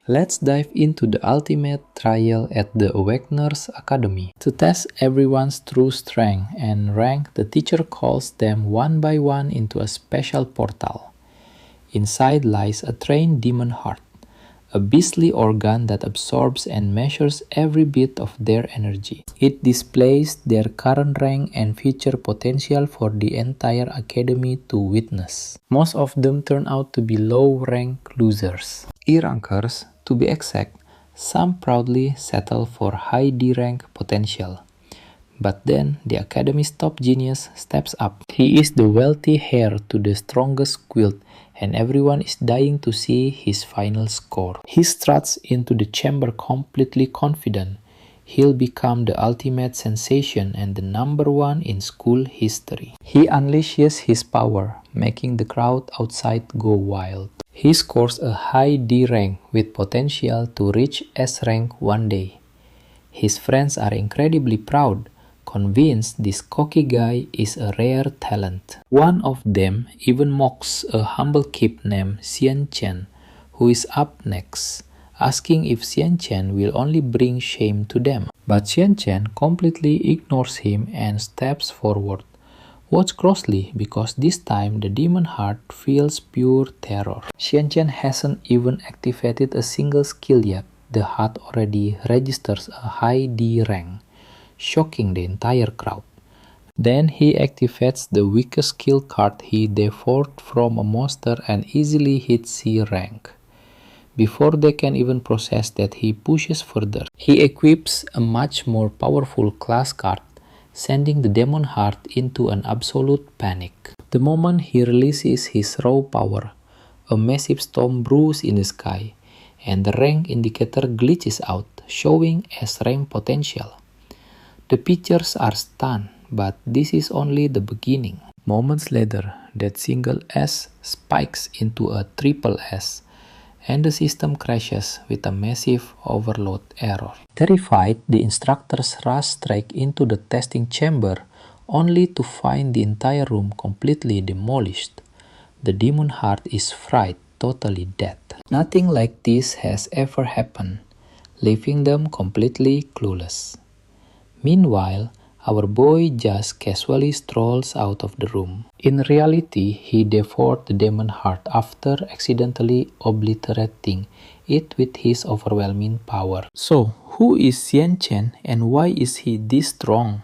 Let's dive into the ultimate trial at the Awakener's Academy. To test everyone's true strength and rank, the teacher calls them one by one into a special portal. Inside lies a trained demon heart, a beastly organ that absorbs and measures every bit of their energy. It displays their current rank and future potential for the entire academy to witness. Most of them turn out to be low-rank losers. E-rankers, to be exact, some proudly settle for high D-rank potential. But then, the academy's top genius steps up. He is the wealthy heir to the strongest guild, and everyone is dying to see his final score. He struts into the chamber completely confident. He'll become the ultimate sensation and the #1 in school history. He unleashes his power, making the crowd outside go wild. He scores a high D rank with potential to reach S rank one day. His friends are incredibly proud, convinced this cocky guy is a rare talent. One of them even mocks a humble kid named Chen, who is up next, asking if Chen will only bring shame to them. But Chen completely ignores him and steps forward. Watch closely, because this time the demon heart feels pure terror. Chen hasn't even activated a single skill yet. The heart already registers a high D rank, shocking the entire crowd. Then he activates the weakest skill card he devoured from a monster and easily hits C rank. Before they can even process that, he pushes further. He equips a much more powerful class card, sending the demon heart into an absolute panic. The moment he releases his raw power, a massive storm brews in the sky, and the rank indicator glitches out, showing S rank potential. The pitchers are stunned, but this is only the beginning. Moments later, that single S spikes into a triple S, and the system crashes with a massive overload error. Terrified, the instructors rush straight into the testing chamber, only to find the entire room completely demolished. The demon heart is fried, totally dead. Nothing like this has ever happened, leaving them completely clueless. Meanwhile, our boy just casually strolls out of the room. In reality, he devoured the demon heart after accidentally obliterating it with his overwhelming power. So, who is Chen and why is he this strong?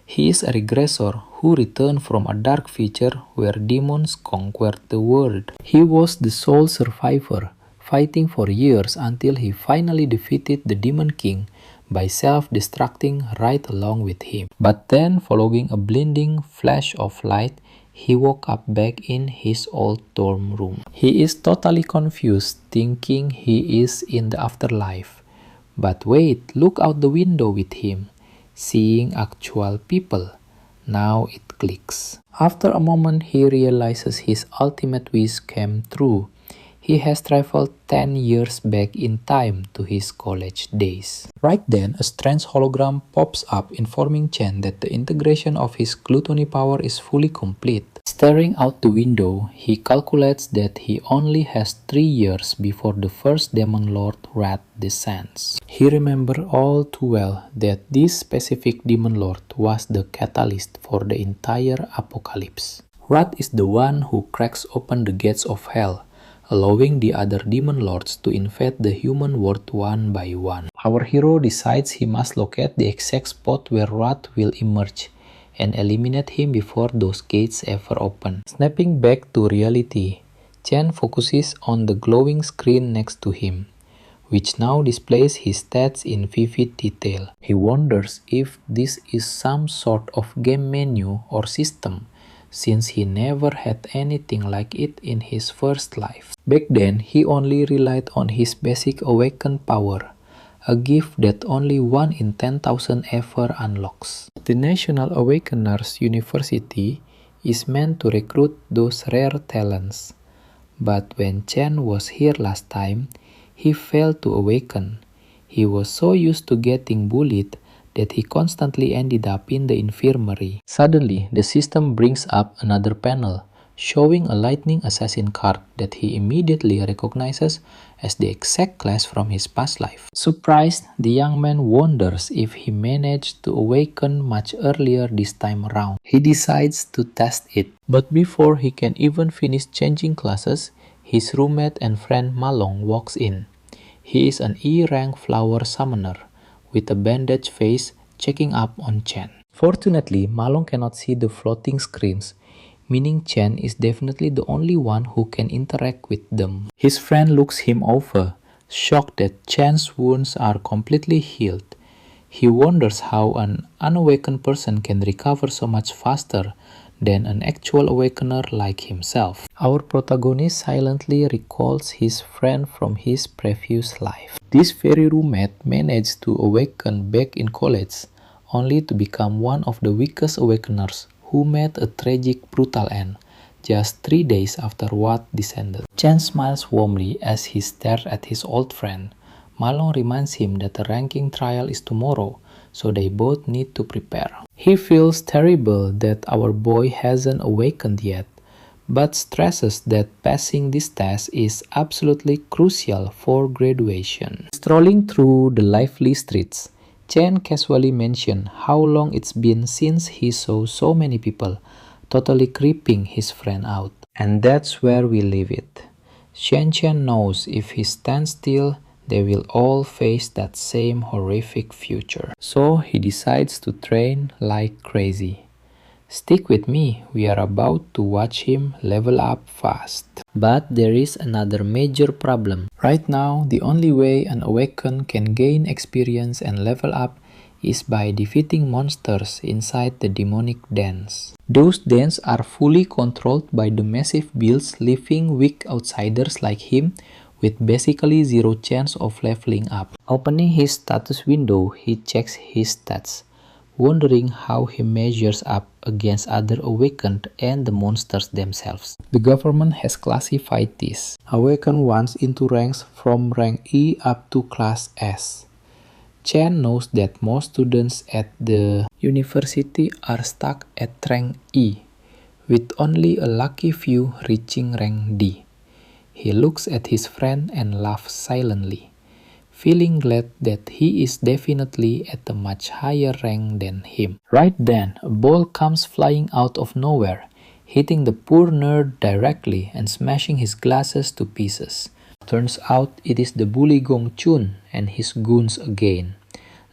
He is a regressor who returned from a dark future where demons conquered the world. He was the sole survivor, fighting for years until he finally defeated the Demon King by self-destructing right along with him. But then, following a blinding flash of light, he woke up back in his old dorm room. He is totally confused, thinking he is in the afterlife. But wait, look out the window with him, seeing actual people. Now it clicks. After a moment, he realizes his ultimate wish came true. He has traveled 10 years back in time to his college days. Right then, a strange hologram pops up informing Chen that the integration of his gluttony power is fully complete. Staring out the window, he calculates that he only has 3 years before the first Demon Lord Wrath descends. He remembers all too well that this specific Demon Lord was the catalyst for the entire apocalypse. Wrath is the one who cracks open the gates of hell, allowing the other demon lords to invade the human world one by one. Our hero decides he must locate the exact spot where Wrath will emerge and eliminate him before those gates ever open. Snapping back to reality, Chen focuses on the glowing screen next to him, which now displays his stats in vivid detail. He wonders if this is some sort of game menu or system, since he never had anything like it in his first life. Back then, he only relied on his basic awakened power, a gift that only 1 in 10,000 ever unlocks. The National Awakeners University is meant to recruit those rare talents, but when Chen was here last time, he failed to awaken. He was so used to getting bullied that he constantly ended up in the infirmary. Suddenly, the system brings up another panel, showing a lightning assassin card that he immediately recognizes as the exact class from his past life. Surprised, the young man wonders if he managed to awaken much earlier this time around. He decides to test it, but before he can even finish changing classes, his roommate and friend Malong walks in. He is an E-rank flower summoner, with a bandaged face checking up on Chen. Fortunately, Malong cannot see the floating screens, meaning Chen is definitely the only one who can interact with them. His friend looks him over, shocked that Chen's wounds are completely healed. He wonders how an unawakened person can recover so much faster than an actual awakener like himself. Our protagonist silently recalls his friend from his previous life. This very roommate managed to awaken back in college, only to become one of the weakest awakeners who met a tragic, brutal end, just 3 days after what descended. Chen smiles warmly as he stares at his old friend. Malong reminds him that the ranking trial is tomorrow, so they both need to prepare. He feels terrible that our boy hasn't awakened yet, but stresses that passing this test is absolutely crucial for graduation. Strolling through the lively streets, Chen casually mentioned how long it's been since he saw so many people, totally creeping his friend out. And that's where we leave it. Chen knows if he stands still, they will all face that same horrific future. So he decides to train like crazy. Stick with me, we are about to watch him level up fast. But there is another major problem. Right now, the only way an awakened can gain experience and level up is by defeating monsters inside the demonic dens. Those dens are fully controlled by the massive builds, leaving weak outsiders like him with basically zero chance of leveling up. Opening his status window, he checks his stats, wondering how he measures up against other awakened and the monsters themselves. The government has classified these awakened ones into ranks from rank E up to class S. Chen knows that most students at the university are stuck at rank E, with only a lucky few reaching rank D. He looks at his friend and laughs silently, feeling glad that he is definitely at a much higher rank than him. Right then, a ball comes flying out of nowhere, hitting the poor nerd directly and smashing his glasses to pieces. Turns out it is the bully Gong Chun and his goons again,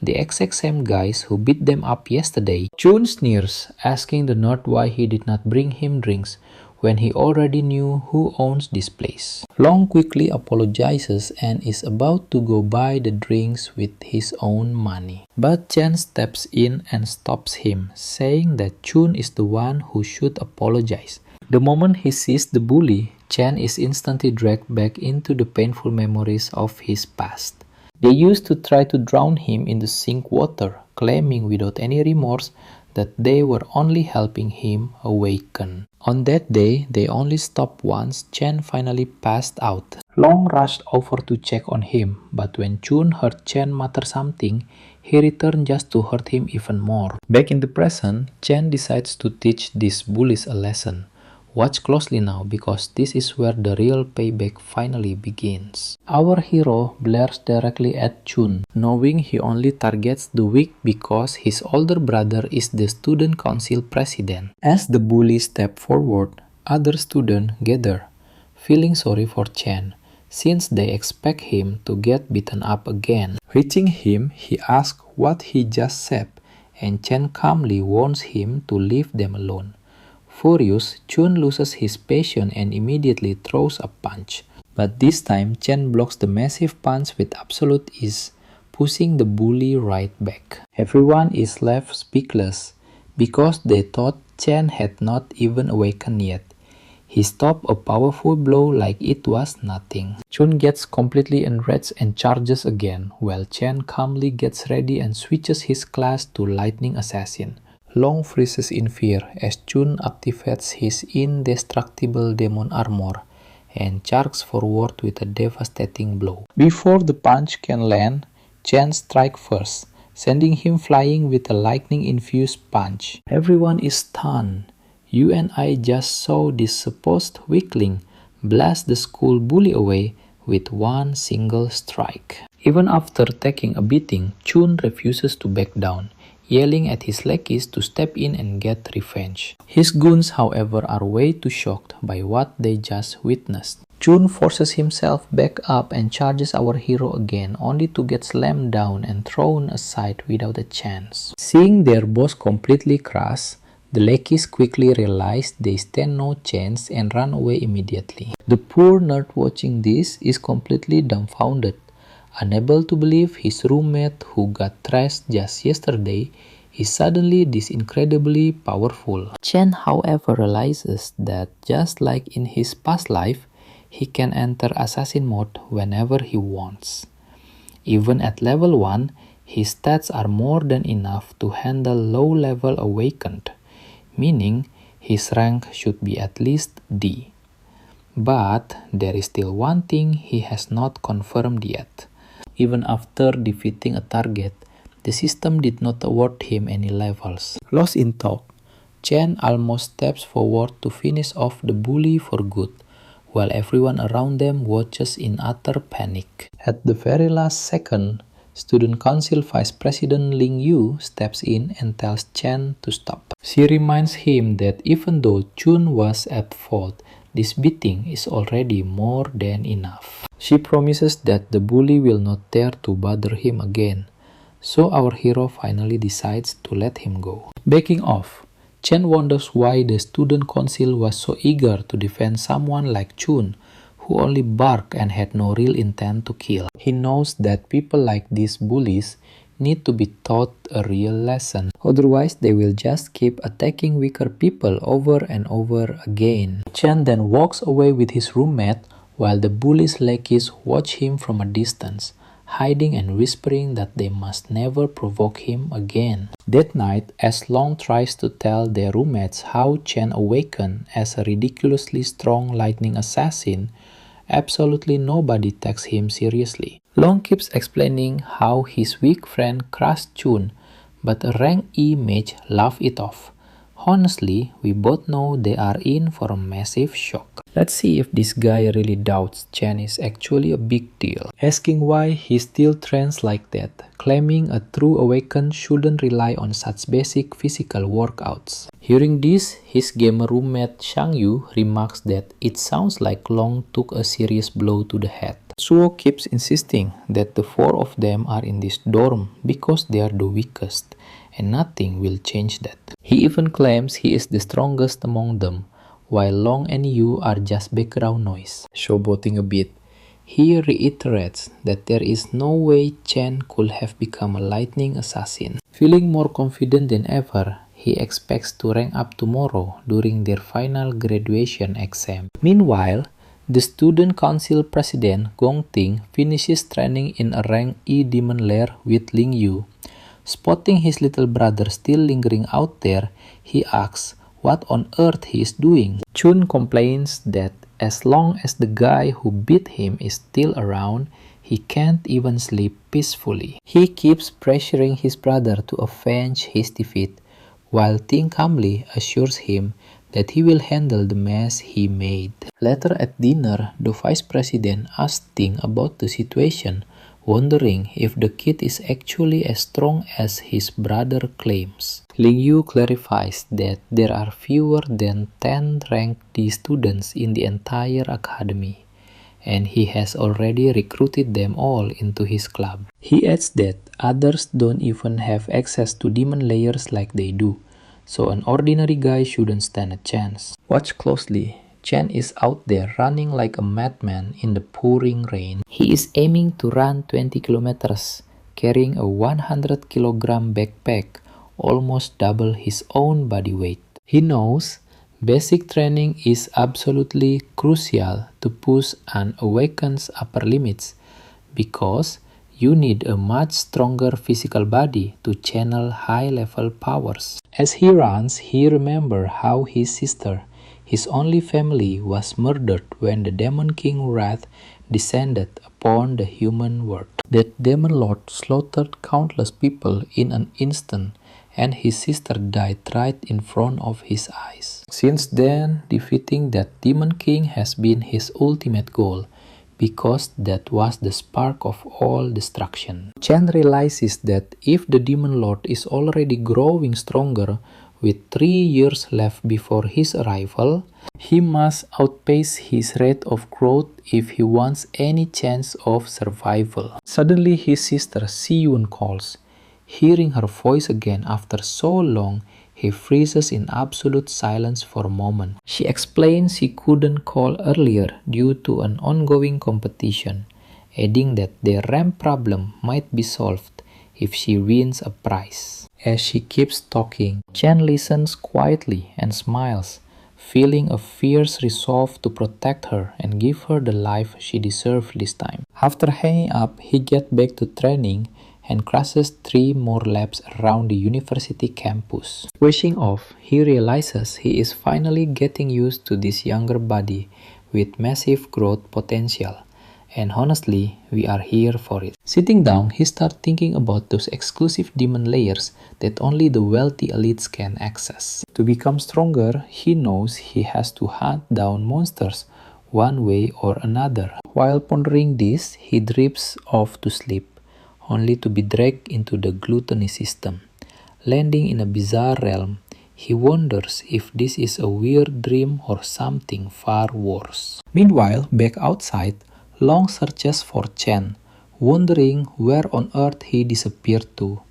the exact same guys who beat them up yesterday. Chun sneers, asking the nerd why he did not bring him drinks when he already knew who owns this place. Long quickly apologizes and is about to go buy the drinks with his own money. But Chen steps in and stops him, saying that Chun is the one who should apologize. The moment he sees the bully, Chen is instantly dragged back into the painful memories of his past. They used to try to drown him in the sink water, claiming without any remorse that they were only helping him awaken. On that day, they only stopped once Chen finally passed out. Long rushed over to check on him, but when Chun heard Chen mutter something, he returned just to hurt him even more. Back in the present, Chen decides to teach these bullies a lesson. Watch closely now, because this is where the real payback finally begins. Our hero blares directly at Chun, knowing he only targets the weak because his older brother is the student council president. As the bullies step forward, other students gather, feeling sorry for Chen, since they expect him to get beaten up again. Reaching him, he asks what he just said, and Chen calmly warns him to leave them alone. Furious, Chun loses his patience and immediately throws a punch. But this time, Chen blocks the massive punch with absolute ease, pushing the bully right back. Everyone is left speechless, because they thought Chen had not even awakened yet. He stopped a powerful blow like it was nothing. Chun gets completely enraged and charges again, while Chen calmly gets ready and switches his class to Lightning Assassin. Long freezes in fear as Chun activates his indestructible demon armor and charges forward with a devastating blow. Before the punch can land, Chen strikes first, sending him flying with a lightning-infused punch. Everyone is stunned. You and I just saw this supposed weakling blast the school bully away with one single strike. Even after taking a beating, Chun refuses to back down, yelling at his lackeys to step in and get revenge. His goons, however, are way too shocked by what they just witnessed. Chun forces himself back up and charges our hero again, only to get slammed down and thrown aside without a chance. Seeing their boss completely crushed, the lackeys quickly realize they stand no chance and run away immediately. The poor nerd watching this is completely dumbfounded, unable to believe his roommate who got thrashed just yesterday is suddenly this incredibly powerful. Chen, however, realizes that just like in his past life, he can enter assassin mode whenever he wants. Even at level 1, his stats are more than enough to handle low-level awakened, meaning his rank should be at least D. But there is still one thing he has not confirmed yet. Even after defeating a target, the system did not award him any levels. Lost in thought, Chen almost steps forward to finish off the bully for good, while everyone around them watches in utter panic. At the very last second, Student Council Vice President Ling Yu steps in and tells Chen to stop. She reminds him that even though Chun was at fault, this beating is already more than enough. She promises that the bully will not dare to bother him again, so our hero finally decides to let him go. Backing off, Chen wonders why the Student Council was so eager to defend someone like Chun, who only barked and had no real intent to kill. He knows that people like these bullies need to be taught a real lesson, otherwise they will just keep attacking weaker people over and over again. Chen then walks away with his roommate while the bully's lackeys watch him from a distance, hiding and whispering that they must never provoke him again. That night, as Long tries to tell their roommates how Chen awakened as a ridiculously strong lightning assassin, absolutely nobody takes him seriously. Long keeps explaining how his weak friend crushed Chun, but a rank E mage laughed it off. Honestly, we both know they are in for a massive shock. Let's see if this guy really doubts Chen is actually a big deal. Asking why he still trains like that, claiming a true awakened shouldn't rely on such basic physical workouts. Hearing this, his gamer roommate Shang Yu remarks that it sounds like Long took a serious blow to the head. Suo keeps insisting that the four of them are in this dorm because they are the weakest, and nothing will change that. He even claims he is the strongest among them, while Long and Yu are just background noise. Showboating a bit, he reiterates that there is no way Chen could have become a lightning assassin. Feeling more confident than ever, he expects to rank up tomorrow during their final graduation exam. Meanwhile, the Student Council President Gong Ting finishes training in a rank E demon lair with Ling Yu. Spotting his little brother still lingering out there, he asks what on earth he is doing. Chun complains that as long as the guy who beat him is still around, he can't even sleep peacefully. He keeps pressuring his brother to avenge his defeat, while Ting calmly assures him that he will handle the mess he made. Later at dinner, the vice president asks Ting about the situation, wondering if the kid is actually as strong as his brother claims. Ling Yu clarifies that there are fewer than 10 ranked D students in the entire academy, and he has already recruited them all into his club. He adds that others don't even have access to demon layers like they do, so an ordinary guy shouldn't stand a chance. Watch closely. Chen is out there running like a madman in the pouring rain. He is aiming to run 20 kilometers, carrying a 100 kilogram backpack, almost double his own body weight. He knows basic training is absolutely crucial to push an awakened's upper limits, because you need a much stronger physical body to channel high-level powers. As he runs, he remembers how his sister, his only family, was murdered when the Demon King wrath descended upon the human world. That Demon Lord slaughtered countless people in an instant, and his sister died right in front of his eyes. Since then, defeating that demon king has been his ultimate goal, because that was the spark of all destruction. Chen realizes that if the demon lord is already growing stronger, with 3 years left before his arrival, he must outpace his rate of growth if he wants any chance of survival. Suddenly his sister Si-Yun calls. Hearing her voice again after so long, he freezes in absolute silence for a moment. She explains she couldn't call earlier due to an ongoing competition, adding that their ramp problem might be solved if she wins a prize. As she keeps talking, Chen listens quietly and smiles, feeling a fierce resolve to protect her and give her the life she deserved this time. After hanging up, he gets back to training and crashes 3 more laps around the university campus. Switching off, he realizes he is finally getting used to this younger body with massive growth potential. And honestly, we are here for it. Sitting down, he starts thinking about those exclusive demon layers that only the wealthy elites can access. To become stronger, he knows he has to hunt down monsters one way or another. While pondering this, he drifts off to sleep, only to be dragged into the gluttony system. Landing in a bizarre realm, he wonders if this is a weird dream or something far worse. Meanwhile, back outside, Long searches for Chen, wondering where on earth he disappeared to.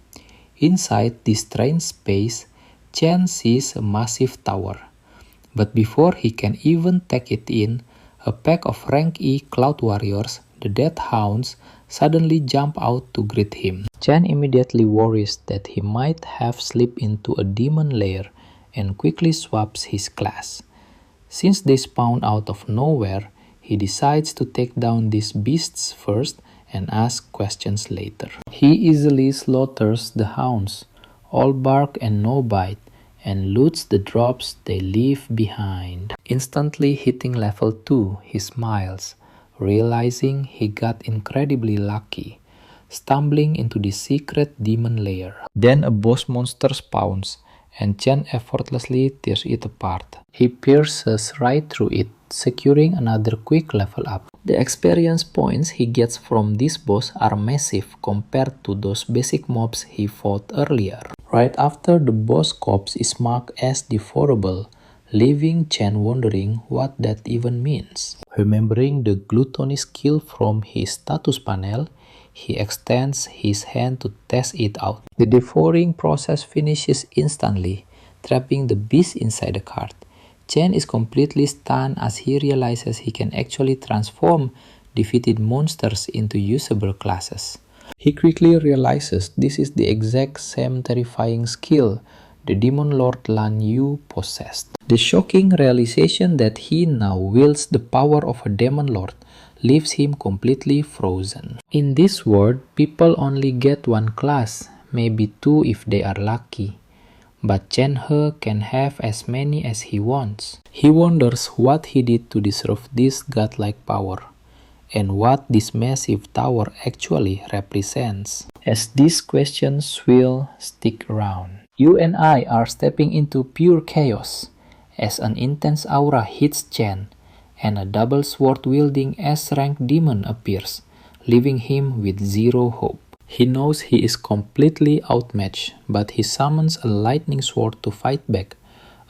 Inside this strange space, Chen sees a massive tower. But before he can even take it in, a pack of rank E cloud warriors, the Death Hounds, suddenly jump out to greet him. Chen immediately worries that he might have slipped into a demon lair and quickly swaps his class. Since they spawn out of nowhere, he decides to take down these beasts first and ask questions later. He easily slaughters the hounds, all bark and no bite, and loots the drops they leave behind. Instantly hitting level 2, he smiles, realizing he got incredibly lucky, stumbling into the secret demon lair. Then a boss monster spawns, and Chen effortlessly tears it apart. He pierces right through it, securing another quick level up. The experience points he gets from this boss are massive compared to those basic mobs he fought earlier. Right after, the boss corpse is marked as devourable, leaving Chen wondering what that even means. Remembering the gluttony skill from his status panel, he extends his hand to test it out. The devouring process finishes instantly, trapping the beast inside the cart. Chen is completely stunned as he realizes he can actually transform defeated monsters into usable classes. He quickly realizes this is the exact same terrifying skill the Demon Lord Lan Yu possessed. The shocking realization that he now wields the power of a Demon Lord leaves him completely frozen. In this world, people only get one class, maybe 2 if they are lucky. But Chen He can have as many as he wants. He wonders what he did to deserve this godlike power, and what this massive tower actually represents. As these questions will stick around, you and I are stepping into pure chaos, as an intense aura hits Chen, and a double sword-wielding S-rank demon appears, leaving him with zero hope. He knows he is completely outmatched, but he summons a lightning sword to fight back,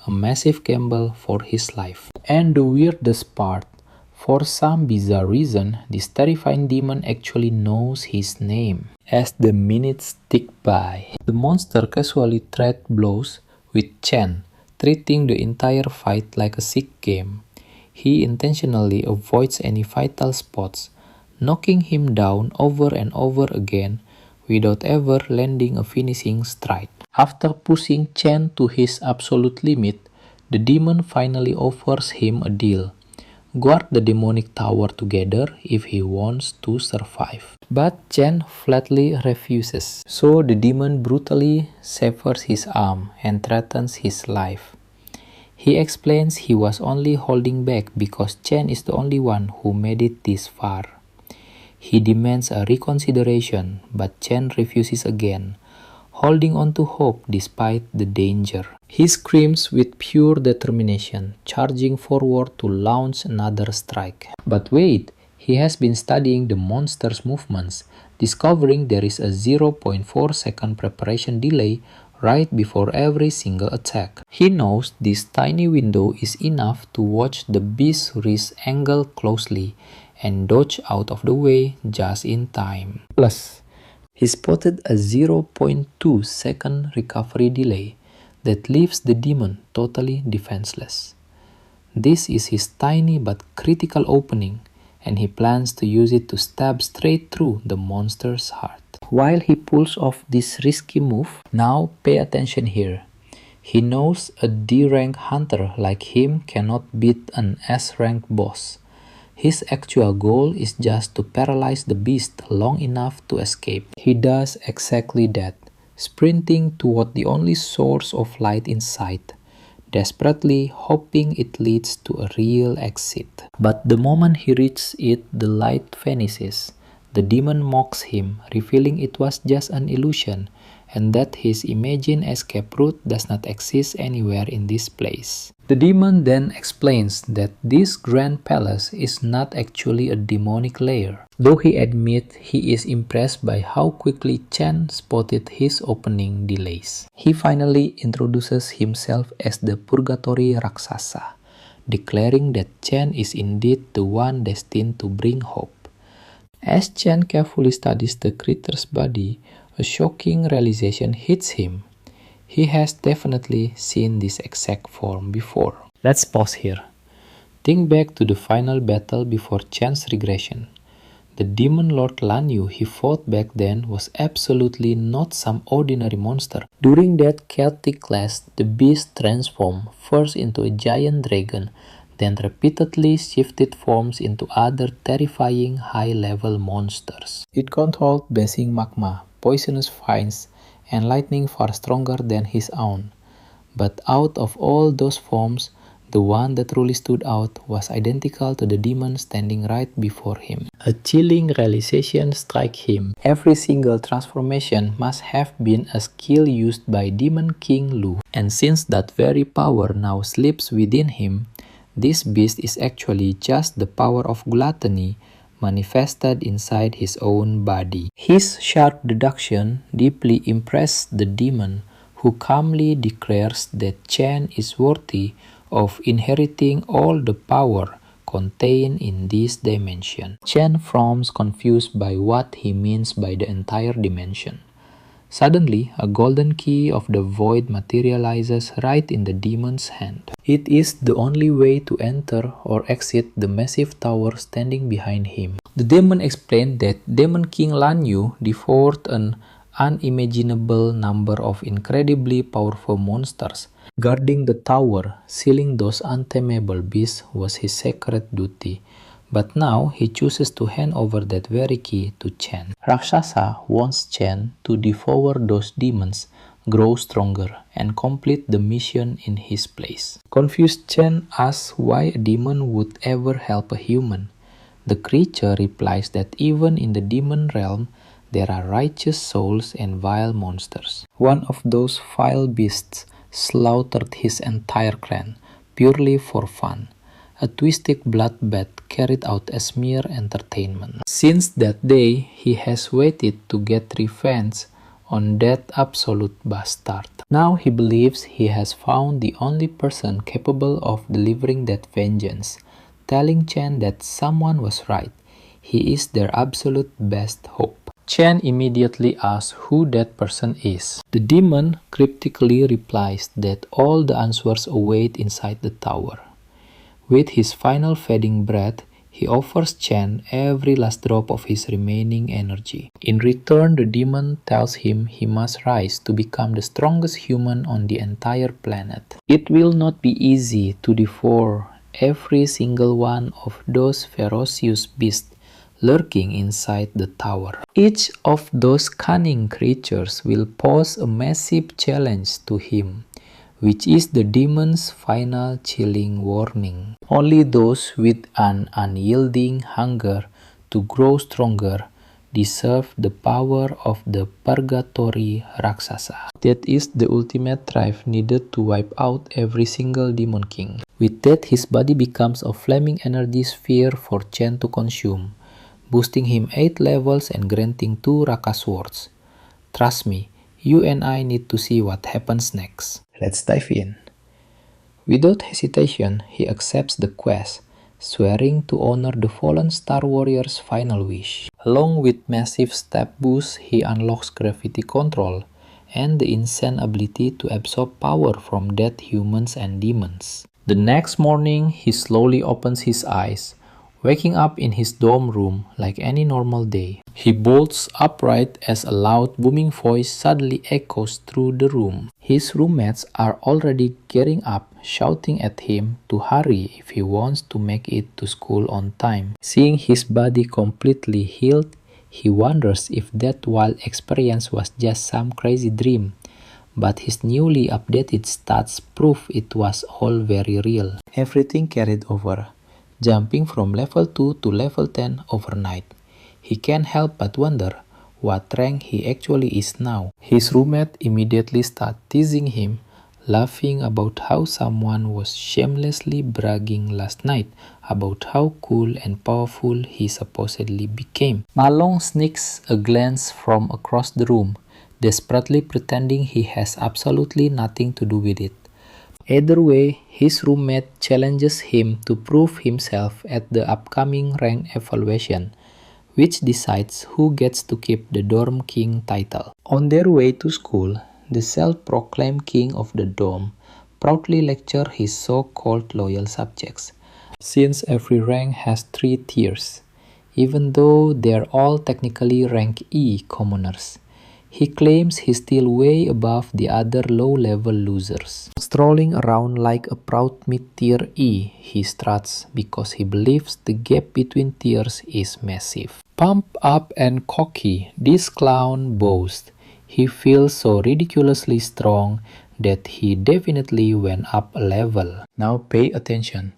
a massive gamble for his life. And the weirdest part, for some bizarre reason, this terrifying demon actually knows his name. As the minutes tick by, the monster casually trades blows with Chen, treating the entire fight like a sick game. He intentionally avoids any vital spots, knocking him down over and over again without ever landing a finishing strike. After pushing Chen to his absolute limit, the demon finally offers him a deal. Guard the demonic tower together if he wants to survive. But Chen flatly refuses, so the demon brutally severs his arm and threatens his life. He explains he was only holding back because Chen is the only one who made it this far. He demands a reconsideration, but Chen refuses again, holding on to hope despite the danger. He screams with pure determination, charging forward to launch another strike. But wait, he has been studying the monster's movements, discovering there is a 0.4-second preparation delay right before every single attack. He knows this tiny window is enough to watch the beast's wrist angle closely and dodge out of the way just in time. Plus, he spotted a 0.2-second recovery delay that leaves the demon totally defenseless. This is his tiny but critical opening, and he plans to use it to stab straight through the monster's heart. While he pulls off this risky move, now pay attention here. He knows a D-rank hunter like him cannot beat an S-rank boss. His actual goal is just to paralyze the beast long enough to escape. He does exactly that, sprinting toward the only source of light in sight, desperately hoping it leads to a real exit. But the moment he reaches it, the light vanishes. The demon mocks him, revealing it was just an illusion, and that his imagined escape route does not exist anywhere in this place. The demon then explains that this grand palace is not actually a demonic lair, though he admits he is impressed by how quickly Chen spotted his opening delays. He finally introduces himself as the Purgatory Raksasa, declaring that Chen is indeed the one destined to bring hope. As Chen carefully studies the creature's body, a shocking realization hits him. He has definitely seen this exact form before. Let's pause here. Think back to the final battle before Chen's regression. The demon lord Lan Yu he fought back then was absolutely not some ordinary monster. During that chaotic clash, the beast transformed first into a giant dragon, then repeatedly shifted forms into other terrifying high-level monsters. It controlled basing magma, poisonous vines, and lightning far stronger than his own. But out of all those forms, the one that truly stood out was identical to the demon standing right before him. A chilling realization struck him. Every single transformation must have been a skill used by Demon King Lu. And since that very power now sleeps within him, this beast is actually just the power of gluttony manifested inside his own body. His sharp deduction deeply impressed the demon, who calmly declares that Chen is worthy of inheriting all the power contained in this dimension. Chen frowns, confused by what he means by the entire dimension. Suddenly, a golden key of the void materializes right in the demon's hand. It is the only way to enter or exit the massive tower standing behind him. The demon explained that Demon King Lan Yu devoured an unimaginable number of incredibly powerful monsters. Guarding the tower, sealing those untamable beasts was his sacred duty. But now he chooses to hand over that very key to Chen. Raksasa wants Chen to devour those demons, grow stronger, and complete the mission in his place. Confused, Chen asks why a demon would ever help a human. The creature replies that even in the demon realm, there are righteous souls and vile monsters. One of those vile beasts slaughtered his entire clan, purely for fun. A twisted bloodbath carried out as mere entertainment. Since that day, he has waited to get revenge on that absolute bastard. Now he believes he has found the only person capable of delivering that vengeance, telling Chen that someone was right. He is their absolute best hope. Chen immediately asks who that person is. The demon cryptically replies that all the answers await inside the tower. With his final fading breath, he offers Chen every last drop of his remaining energy. In return, the demon tells him he must rise to become the strongest human on the entire planet. It will not be easy to devour every single one of those ferocious beasts lurking inside the tower. Each of those cunning creatures will pose a massive challenge to him, which is the demon's final chilling warning. Only those with an unyielding hunger to grow stronger, deserve the power of the purgatory Raksasa. That is the ultimate drive needed to wipe out every single demon king. With that, his body becomes a flaming energy sphere for Chen to consume, boosting him 8 levels and granting 2 Raka swords. Trust me, you and I need to see what happens next. Let's dive in. Without hesitation, he accepts the quest, swearing to honor the fallen Star Warrior's final wish. Along with massive step boosts, he unlocks gravity control and the insane ability to absorb power from dead humans and demons. The next morning, he slowly opens his eyes, waking up in his dorm room like any normal day. He bolts upright as a loud booming voice suddenly echoes through the room. His roommates are already getting up, shouting at him to hurry if he wants to make it to school on time. Seeing his body completely healed, he wonders if that wild experience was just some crazy dream. But his newly updated stats prove it was all very real. Everything carried over, jumping from level 2 to level 10 overnight. He can't help but wonder what rank he actually is now. His roommate immediately started teasing him, laughing about how someone was shamelessly bragging last night about how cool and powerful he supposedly became. Malong sneaks a glance from across the room, desperately pretending he has absolutely nothing to do with it. Either way, his roommate challenges him to prove himself at the upcoming rank evaluation, which decides who gets to keep the dorm king title. On their way to school, the self-proclaimed king of the dorm proudly lectures his so-called loyal subjects, since every rank has 3 tiers, even though they're all technically rank E commoners. He claims he's still way above the other low-level losers. Strolling around like a proud mid-tier E, he struts because he believes the gap between tiers is massive. Pumped up and cocky, this clown boasts. He feels so ridiculously strong that he definitely went up a level. Now pay attention.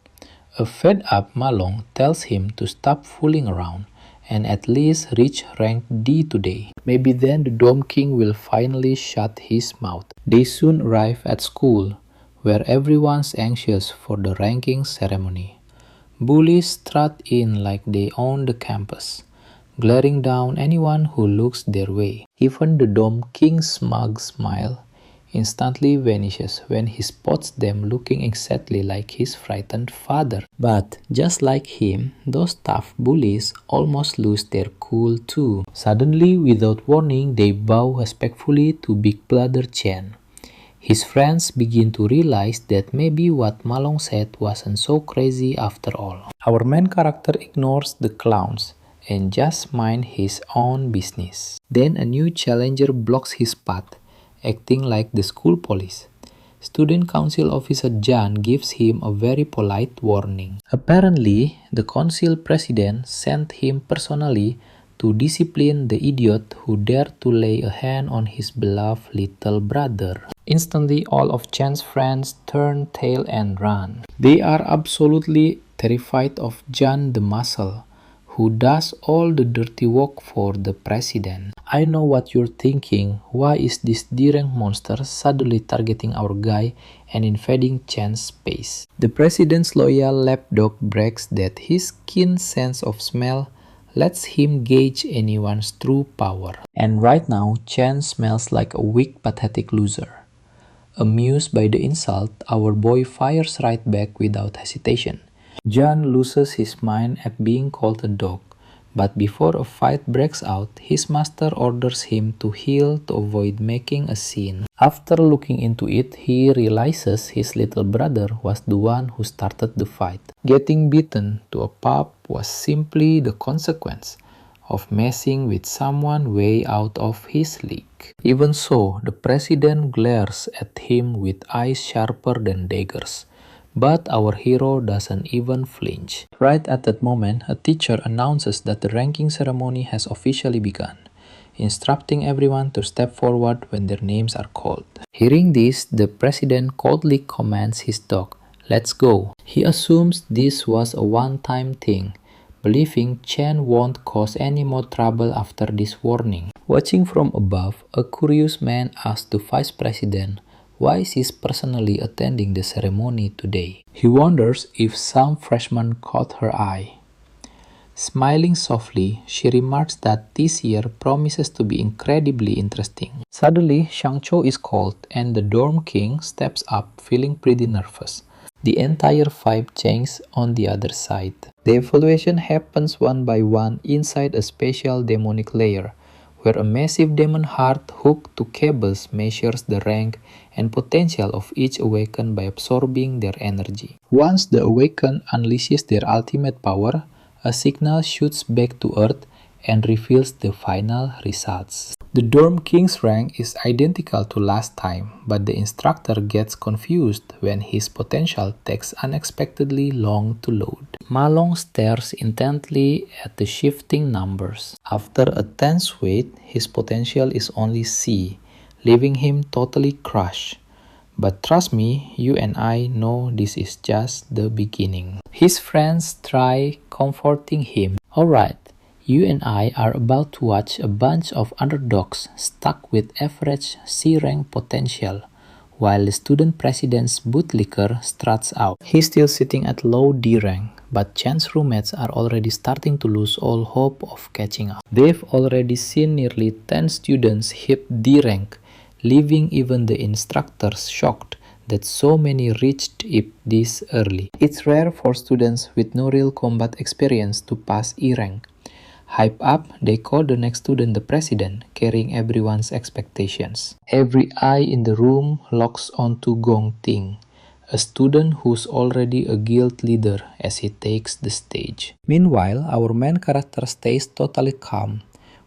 A fed-up Malong tells him to stop fooling around and at least reach rank D today. Maybe then the Dome King will finally shut his mouth. They soon arrive at school, where everyone's anxious for the ranking ceremony. Bullies strut in like they own the campus, glaring down anyone who looks their way. Even the Dome King's smug smile instantly vanishes when he spots them looking exactly like his frightened father. But just like him, those tough bullies almost lose their cool too. Suddenly, without warning, they bow respectfully to Big Brother Chen. His friends begin to realize that maybe what Malong said wasn't so crazy after all. Our main character ignores the clowns and just mind his own business. Then a new challenger blocks his path, acting like the school police. Student council officer Jan gives him a very polite warning. Apparently, the council president sent him personally to discipline the idiot who dared to lay a hand on his beloved little brother. Instantly, all of Chan's friends turn tail and run. They are absolutely terrified of Jan the Muscle, who does all the dirty work for the president. I know what you're thinking. Why is this D-rank monster suddenly targeting our guy and invading Chan's space? The president's loyal lapdog brags that his keen sense of smell lets him gauge anyone's true power. And right now, Chen smells like a weak, pathetic loser. Amused by the insult, our boy fires right back without hesitation. Jan loses his mind at being called a dog, but before a fight breaks out, his master orders him to heal to avoid making a scene. After looking into it, he realizes his little brother was the one who started the fight. Getting beaten to a pulp was simply the consequence of messing with someone way out of his league. Even so, the president glares at him with eyes sharper than daggers. But our hero doesn't even flinch. Right at that moment, a teacher announces that the ranking ceremony has officially begun, instructing everyone to step forward when their names are called. Hearing this, the president coldly commands his dog, "Let's go." He assumes this was a one-time thing, believing Chen won't cause any more trouble after this warning. Watching from above, a curious man asked the vice president why she's personally attending the ceremony today. He wonders if some freshman caught her eye. Smiling softly, she remarks that this year promises to be incredibly interesting. Suddenly, Shangchou is called and the dorm king steps up feeling pretty nervous. The entire vibe changes on the other side. The evaluation happens one by one inside a special demonic layer, where a massive demon heart hooked to cables measures the rank and potential of each awakened by absorbing their energy. Once the awakened unleashes their ultimate power, a signal shoots back to Earth and reveals the final results. The Dorm King's rank is identical to last time, but the instructor gets confused when his potential takes unexpectedly long to load. Ma Long stares intently at the shifting numbers. After a tense wait, his potential is only C, leaving him totally crushed. But trust me, you and I know this is just the beginning. His friends try comforting him. Alright, you and I are about to watch a bunch of underdogs stuck with average C-rank potential, while the student president's bootlicker struts out. He's still sitting at low D rank, but Chen's roommates are already starting to lose all hope of catching up. They've already seen nearly 10 students hit D rank, leaving even the instructors shocked that so many reached it this early. It's rare for students with no real combat experience to pass E rank. Hype up, they call the next student the president, carrying everyone's expectations. Every eye in the room locks onto Gong Ting, a student who's already a guild leader as he takes the stage. Meanwhile, our main character stays totally calm,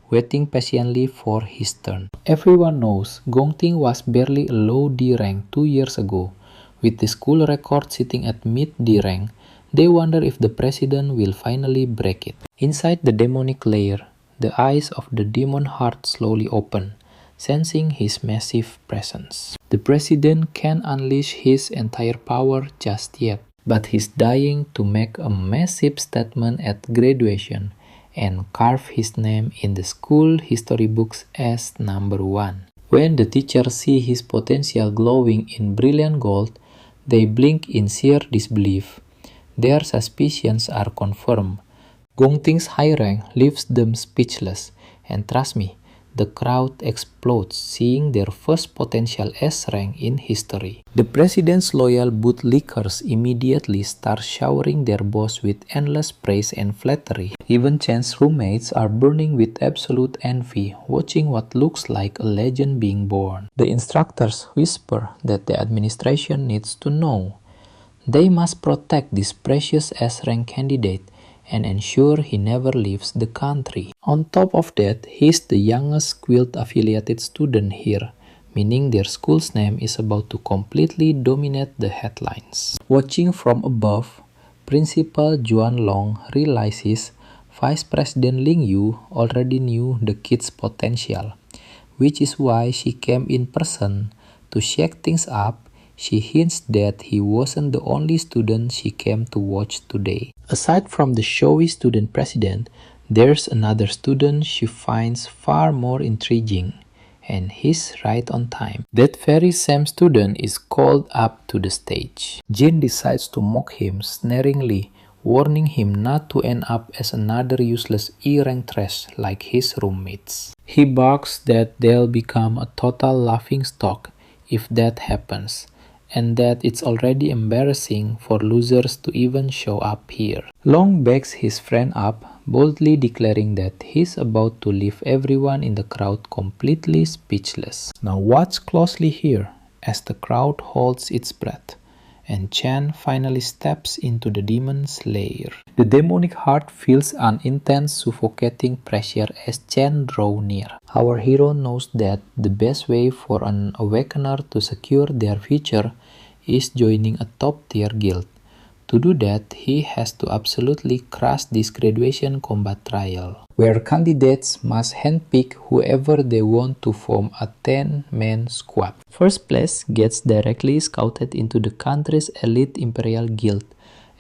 waiting patiently for his turn. Everyone knows Gong Ting was barely a low D rank 2 years ago. With the school record sitting at mid D rank, they wonder if the president will finally break it. Inside the demonic layer, the eyes of the demon heart slowly open, sensing his massive presence. The president can't unleash his entire power just yet, but he's dying to make a massive statement at graduation and carve his name in the school history books as number 1. When the teachers see his potential glowing in brilliant gold, they blink in sheer disbelief. Their suspicions are confirmed. Gong Ting's high rank leaves them speechless, and trust me, the crowd explodes seeing their first potential S rank in history. The president's loyal bootlickers immediately start showering their boss with endless praise and flattery. Even Chen's roommates are burning with absolute envy, watching what looks like a legend being born. The instructors whisper that the administration needs to know. They must protect this precious S-rank candidate and ensure he never leaves the country. On top of that, he's the youngest Guild-affiliated student here, meaning their school's name is about to completely dominate the headlines. Watching from above, Principal Juan Long realizes Vice President Ling Yu already knew the kid's potential, which is why she came in person to shake things up. She hints that he wasn't the only student she came to watch today. Aside from the showy student president, there's another student she finds far more intriguing, and he's right on time. That very same student is called up to the stage. Jin decides to mock him sneeringly, warning him not to end up as another useless E-rank trash like his roommates. He barks that they'll become a total laughingstock if that happens, and that it's already embarrassing for losers to even show up here. Long backs his friend up, boldly declaring that he's about to leave everyone in the crowd completely speechless. Now watch closely here as the crowd holds its breath, and Chen finally steps into the demon's lair. The demonic heart feels an intense suffocating pressure as Chen draws near. Our hero knows that the best way for an awakener to secure their future is joining a top-tier guild. To do that, he has to absolutely crush this graduation combat trial, where candidates must handpick whoever they want to form a 10-man squad. First place gets directly scouted into the country's elite Imperial Guild,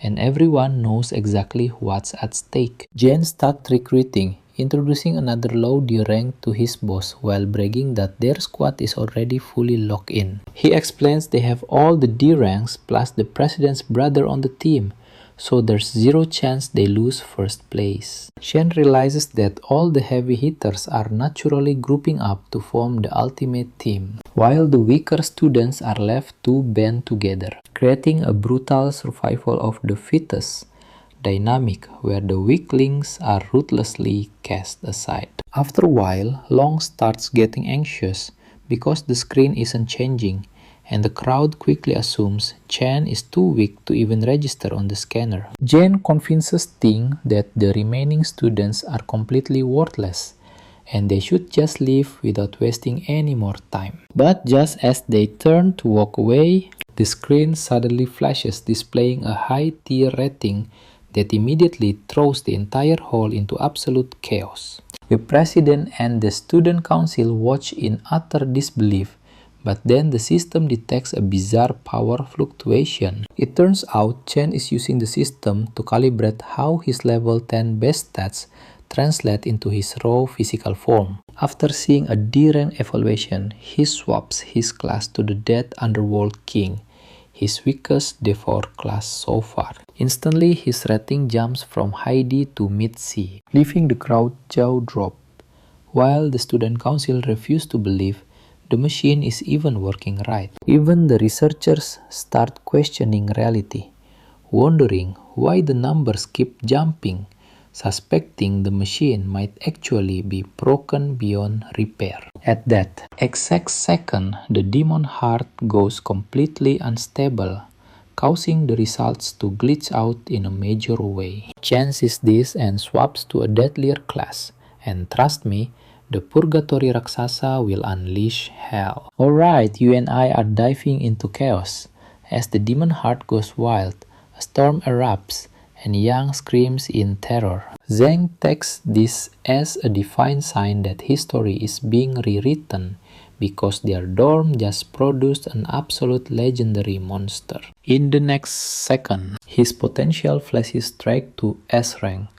and everyone knows exactly what's at stake. Chen starts recruiting, introducing another low D rank to his boss while bragging that their squad is already fully locked in. He explains they have all the D ranks plus the president's brother on the team, so there's zero chance they lose first place. Chen realizes that all the heavy hitters are naturally grouping up to form the ultimate team, while the weaker students are left to band together, creating a brutal survival of the fittest dynamic where the weaklings are ruthlessly cast aside. After a while, Long starts getting anxious because the screen isn't changing, and the crowd quickly assumes Chen is too weak to even register on the scanner. Chen convinces Ting that the remaining students are completely worthless, and they should just leave without wasting any more time. But just as they turn to walk away, the screen suddenly flashes displaying a high tier rating that immediately throws the entire hall into absolute chaos. The president and the student council watch in utter disbelief, but then the system detects a bizarre power fluctuation. It turns out Chen is using the system to calibrate how his level 10 best stats translate into his raw physical form. After seeing a D-rank evaluation, he swaps his class to the Dead Underworld King, his weakest Devour class so far. Instantly, his rating jumps from high D to mid C, leaving the crowd jaw drop, while the student council refuse to believe the machine is even working right. Even the researchers start questioning reality, wondering why the numbers keep jumping, suspecting the machine might actually be broken beyond repair. At that exact second, the demon heart goes completely unstable, causing the results to glitch out in a major way. Chen sees this and swaps to a deadlier class, and trust me, the Purgatory Raksasa will unleash hell. Alright, you and I are diving into chaos. As the demon heart goes wild, a storm erupts, and Yang screams in terror. Zheng takes this as a divine sign that history is being rewritten because their dorm just produced an absolute legendary monster. In the next second, his potential flashes straight to S rank,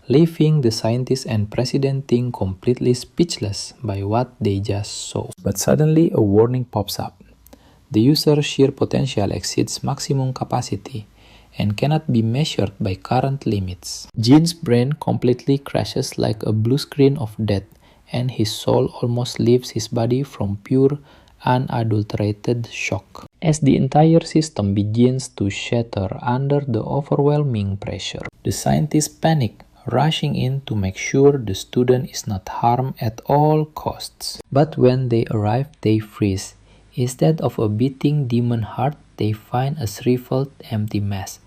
leaving the scientists and Presiden Ting completely speechless by what they just saw. But suddenly a warning pops up. The user's sheer potential exceeds maximum capacity and cannot be measured by current limits. Jin's brain completely crashes like a blue screen of death, and his soul almost leaves his body from pure, unadulterated shock. As the entire system begins to shatter under the overwhelming pressure, the scientists panic, rushing in to make sure the student is not harmed at all costs. But when they arrive, they freeze. Instead of a beating demon heart, they find a shriveled, empty mess,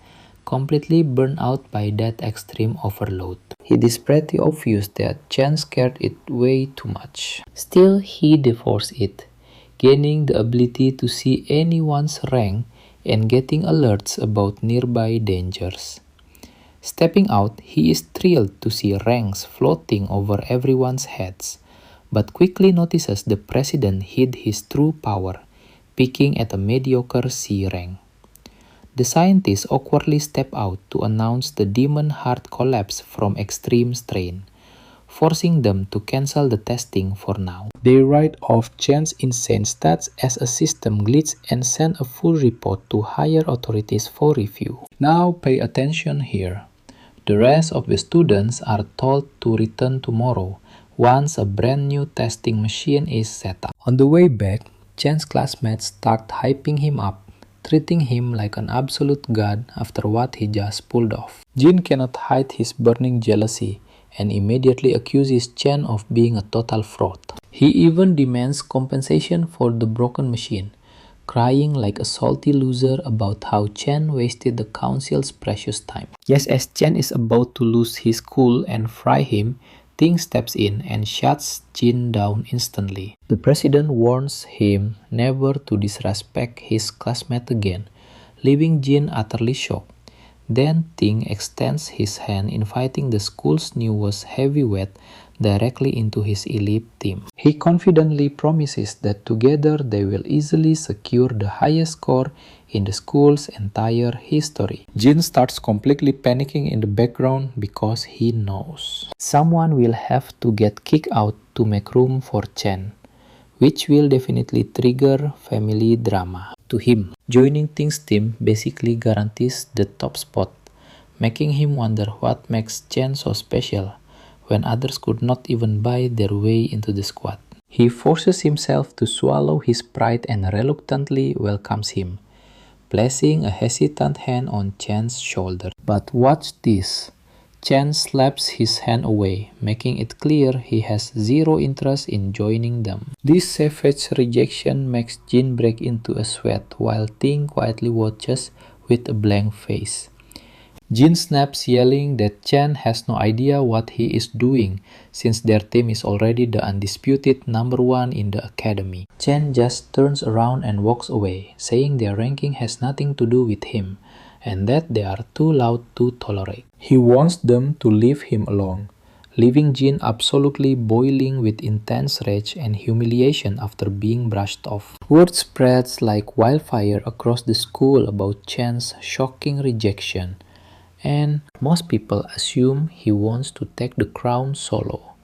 completely burned out by that extreme overload. It is pretty obvious that Chen scared it way too much. Still, he devours it, gaining the ability to see anyone's rank and getting alerts about nearby dangers. Stepping out, he is thrilled to see ranks floating over everyone's heads, but quickly notices the president hid his true power, peaking at a mediocre C rank. The scientists awkwardly step out to announce the demon heart collapse from extreme strain, forcing them to cancel the testing for now. They write off Chen's insane stats as a system glitch and send a full report to higher authorities for review. Now pay attention here. The rest of the students are told to return tomorrow once a brand new testing machine is set up. On the way back, Chen's classmates start hyping him up, treating him like an absolute god after what he just pulled off. Jin cannot hide his burning jealousy and immediately accuses Chen of being a total fraud. He even demands compensation for the broken machine, crying like a salty loser about how Chen wasted the council's precious time. Just as Chen is about to lose his cool and fry him, Ting steps in and shuts Jin down instantly. The president warns him never to disrespect his classmate again, leaving Jin utterly shocked. Then Ting extends his hand, inviting the school's newest heavyweight directly into his elite team. He confidently promises that together they will easily secure the highest score in the school's entire history. Jin starts completely panicking in the background because he knows someone will have to get kicked out to make room for Chen, which will definitely trigger family drama. To him, joining Ting's team basically guarantees the top spot, making him wonder what makes Chen so special when others could not even buy their way into the squad. He forces himself to swallow his pride and reluctantly welcomes him, placing a hesitant hand on Chen's shoulder. But watch this. Chen slaps his hand away, making it clear he has zero interest in joining them. This savage rejection makes Jin break into a sweat while Ting quietly watches with a blank face. Jin snaps, yelling that Chen has no idea what he is doing since their team is already the undisputed #1 in the academy. Chen just turns around and walks away, saying their ranking has nothing to do with him and that they are too loud to tolerate. He wants them to leave him alone, leaving Jin absolutely boiling with intense rage and humiliation after being brushed off. Word spreads like wildfire across the school about Chen's shocking rejection, and most people assume he wants to take the crown solo,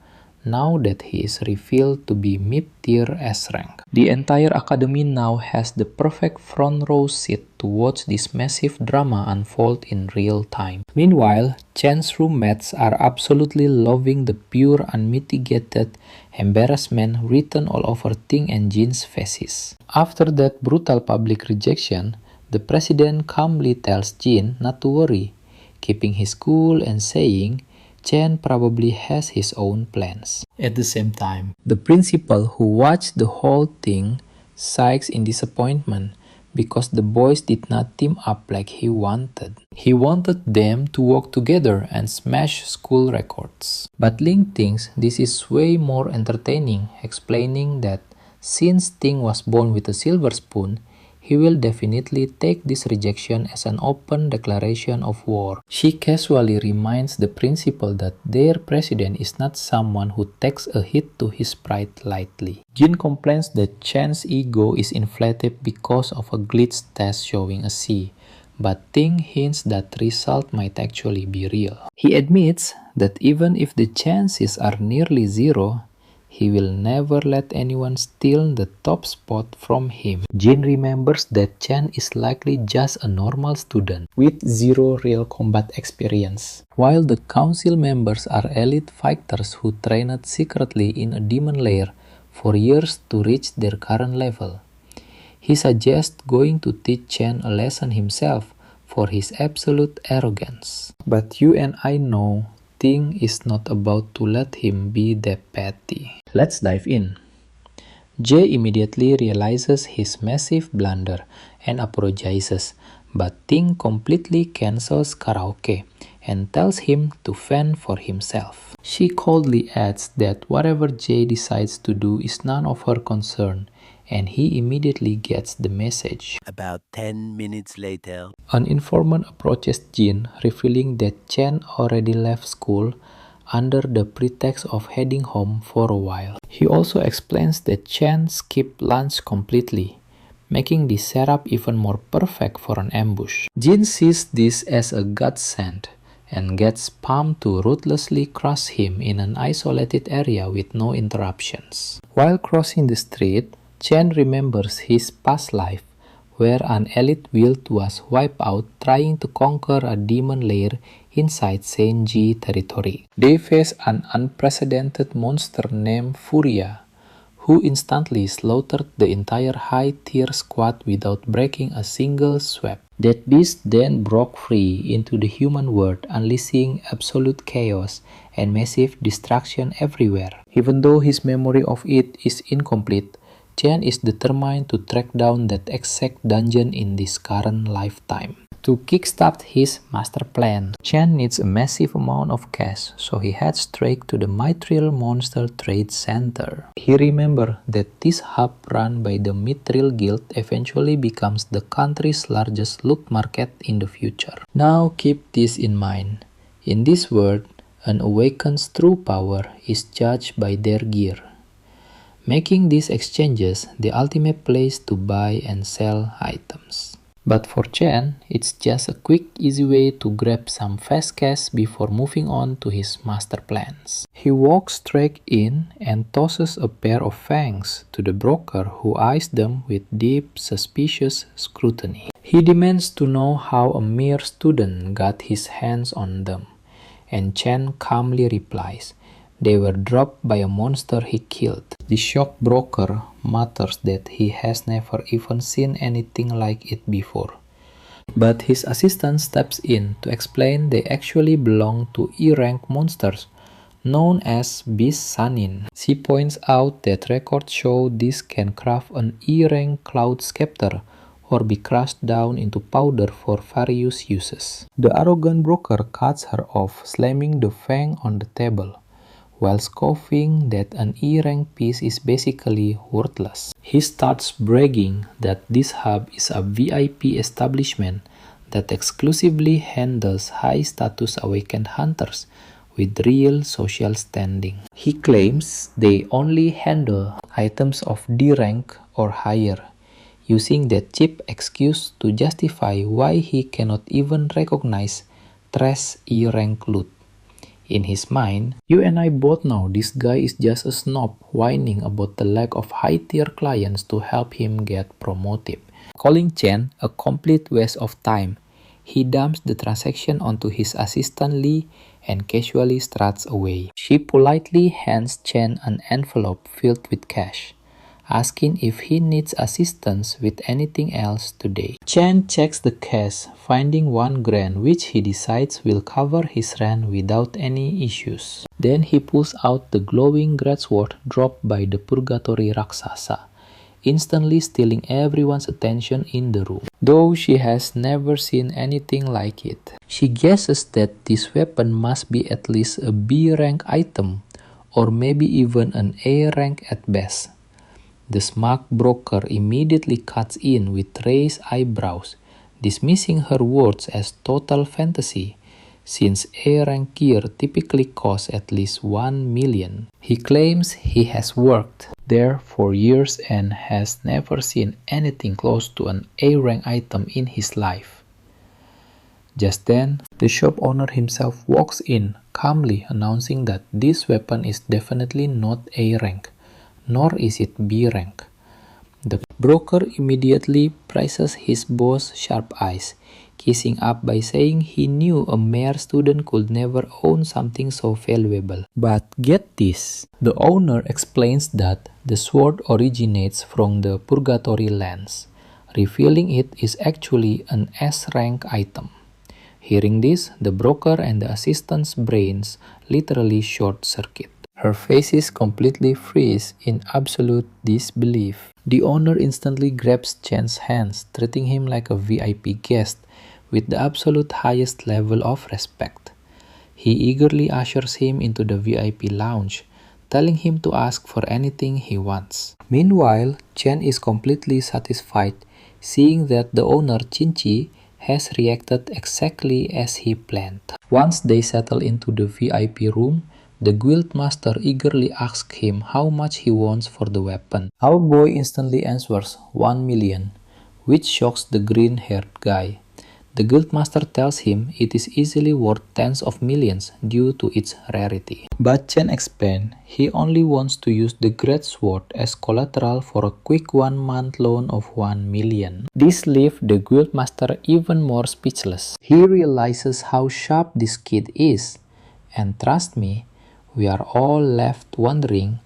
now that he is revealed to be mid-tier S rank. The entire academy now has the perfect front row seat to watch this massive drama unfold in real time. Meanwhile, Chen's roommates are absolutely loving the pure unmitigated embarrassment written all over Ting and Jin's faces. After that brutal public rejection, the president calmly tells Jin not to worry, keeping his cool and saying Chen probably has his own plans. At the same time, the principal who watched the whole thing sighs in disappointment because the boys did not team up like he wanted. He wanted them to work together and smash school records. But Ling thinks this is way more entertaining, explaining that since Ting was born with a silver spoon, he will definitely take this rejection as an open declaration of war. She casually reminds the principal that their president is not someone who takes a hit to his pride lightly. Jin complains that Chen's ego is inflated because of a glitch test showing a C, but Ting hints that result might actually be real. He admits that even if the chances are nearly zero, he will never let anyone steal the top spot from him. Jin remembers that Chen is likely just a normal student with zero real combat experience, while the council members are elite fighters who trained secretly in a demon lair for years to reach their current level. He suggests going to teach Chen a lesson himself for his absolute arrogance. But you and I know Ting is not about to let him be that petty. Let's dive in. Jay immediately realizes his massive blunder and apologizes, but Ting completely cancels karaoke and tells him to fend for himself. She coldly adds that whatever Jay decides to do is none of her concern, and he immediately gets the message. About 10 minutes later, An informant approaches Jin, revealing that Chen already left school under the pretext of heading home for a while. He also explains that Chen skipped lunch completely, making the setup even more perfect for an ambush. Jin sees this as a godsend and gets pumped to ruthlessly crush him in an isolated area with no interruptions. While crossing the street, Chen remembers his past life, where an elite guild was wiped out trying to conquer a demon lair inside Senji territory. They face an unprecedented monster named Furia, who instantly slaughtered the entire high-tier squad without breaking a single sweat. That beast then broke free into the human world, unleashing absolute chaos and massive destruction everywhere. Even though his memory of it is incomplete, Chen is determined to track down that exact dungeon in this current lifetime. To kickstart his master plan, Chen needs a massive amount of cash, so he heads straight to the Mid Trill Monster Trade Center. He remembers that this hub run by the Mid Trill Guild eventually becomes the country's largest loot market in the future. Now keep this in mind. In this world, An awaken's true power is judged by their gear, making these exchanges the ultimate place to buy and sell items. But for Chen, it's just a quick, easy way to grab some fast cash before moving on to his master plans. He walks straight in and tosses a pair of fangs to the broker, who eyes them with deep, suspicious scrutiny. He demands to know how a mere student got his hands on them, and Chen calmly replies, "They were dropped by a monster he killed." The shocked broker mutters that he has never even seen anything like it before. But his assistant steps in to explain they actually belong to E-rank monsters known as Beast Sanin. She points out that records show this can craft an E-rank cloud scepter or be crushed down into powder for various uses. The arrogant broker cuts her off, slamming the fang on the table, while scoffing that an E-rank piece is basically worthless. He starts bragging that this hub is a VIP establishment that exclusively handles high-status awakened hunters with real social standing. He claims they only handle items of D rank or higher, using that cheap excuse to justify why he cannot even recognize trash E-rank loot. In his mind, "You and I both know this guy is just a snob whining about the lack of high-tier clients to help him get promoted." Calling Chen a complete waste of time, he dumps the transaction onto his assistant Lee and casually struts away. She politely hands Chen an envelope filled with cash, asking if he needs assistance with anything else today. Chen checks the cash, finding $1,000, which he decides will cover his rent without any issues. Then he pulls out the glowing greatsword dropped by the Purgatory Raksasa, instantly stealing everyone's attention in the room, though she has never seen anything like it. She guesses that this weapon must be at least a B rank item, or maybe even an A rank at best. The smug broker immediately cuts in with raised eyebrows, dismissing her words as total fantasy, since A-rank gear typically costs at least 1 million. He claims he has worked there for years and has never seen anything close to an A-rank item in his life. Just then, the shop owner himself walks in, calmly announcing that this weapon is definitely not A-rank, nor is it B rank. The broker immediately praises his boss's sharp eyes, kissing up by saying he knew a mere student could never own something so valuable. But get this, the owner explains that the sword originates from the Purgatory lands, revealing it is actually an S-rank item. Hearing this, the broker and the assistant's brains literally short-circuit. Her face is completely freeze in absolute disbelief. The owner instantly grabs Chen's hands, treating him like a VIP guest with the absolute highest level of respect. He eagerly ushers him into the VIP lounge, telling him to ask for anything he wants. Meanwhile, Chen is completely satisfied, seeing that the owner, Chinchi, has reacted exactly as he planned. Once they settle into the VIP room, the guild master eagerly asks him how much he wants for the weapon. Our boy instantly answers 1 million, which shocks the green-haired guy. The guild master tells him it is easily worth tens of millions due to its rarity. But Chen explains he only wants to use the great sword as collateral for a quick 1-month loan of 1 million. This leaves the guild master even more speechless. He realizes how sharp this kid is, and trust me, we are all left wondering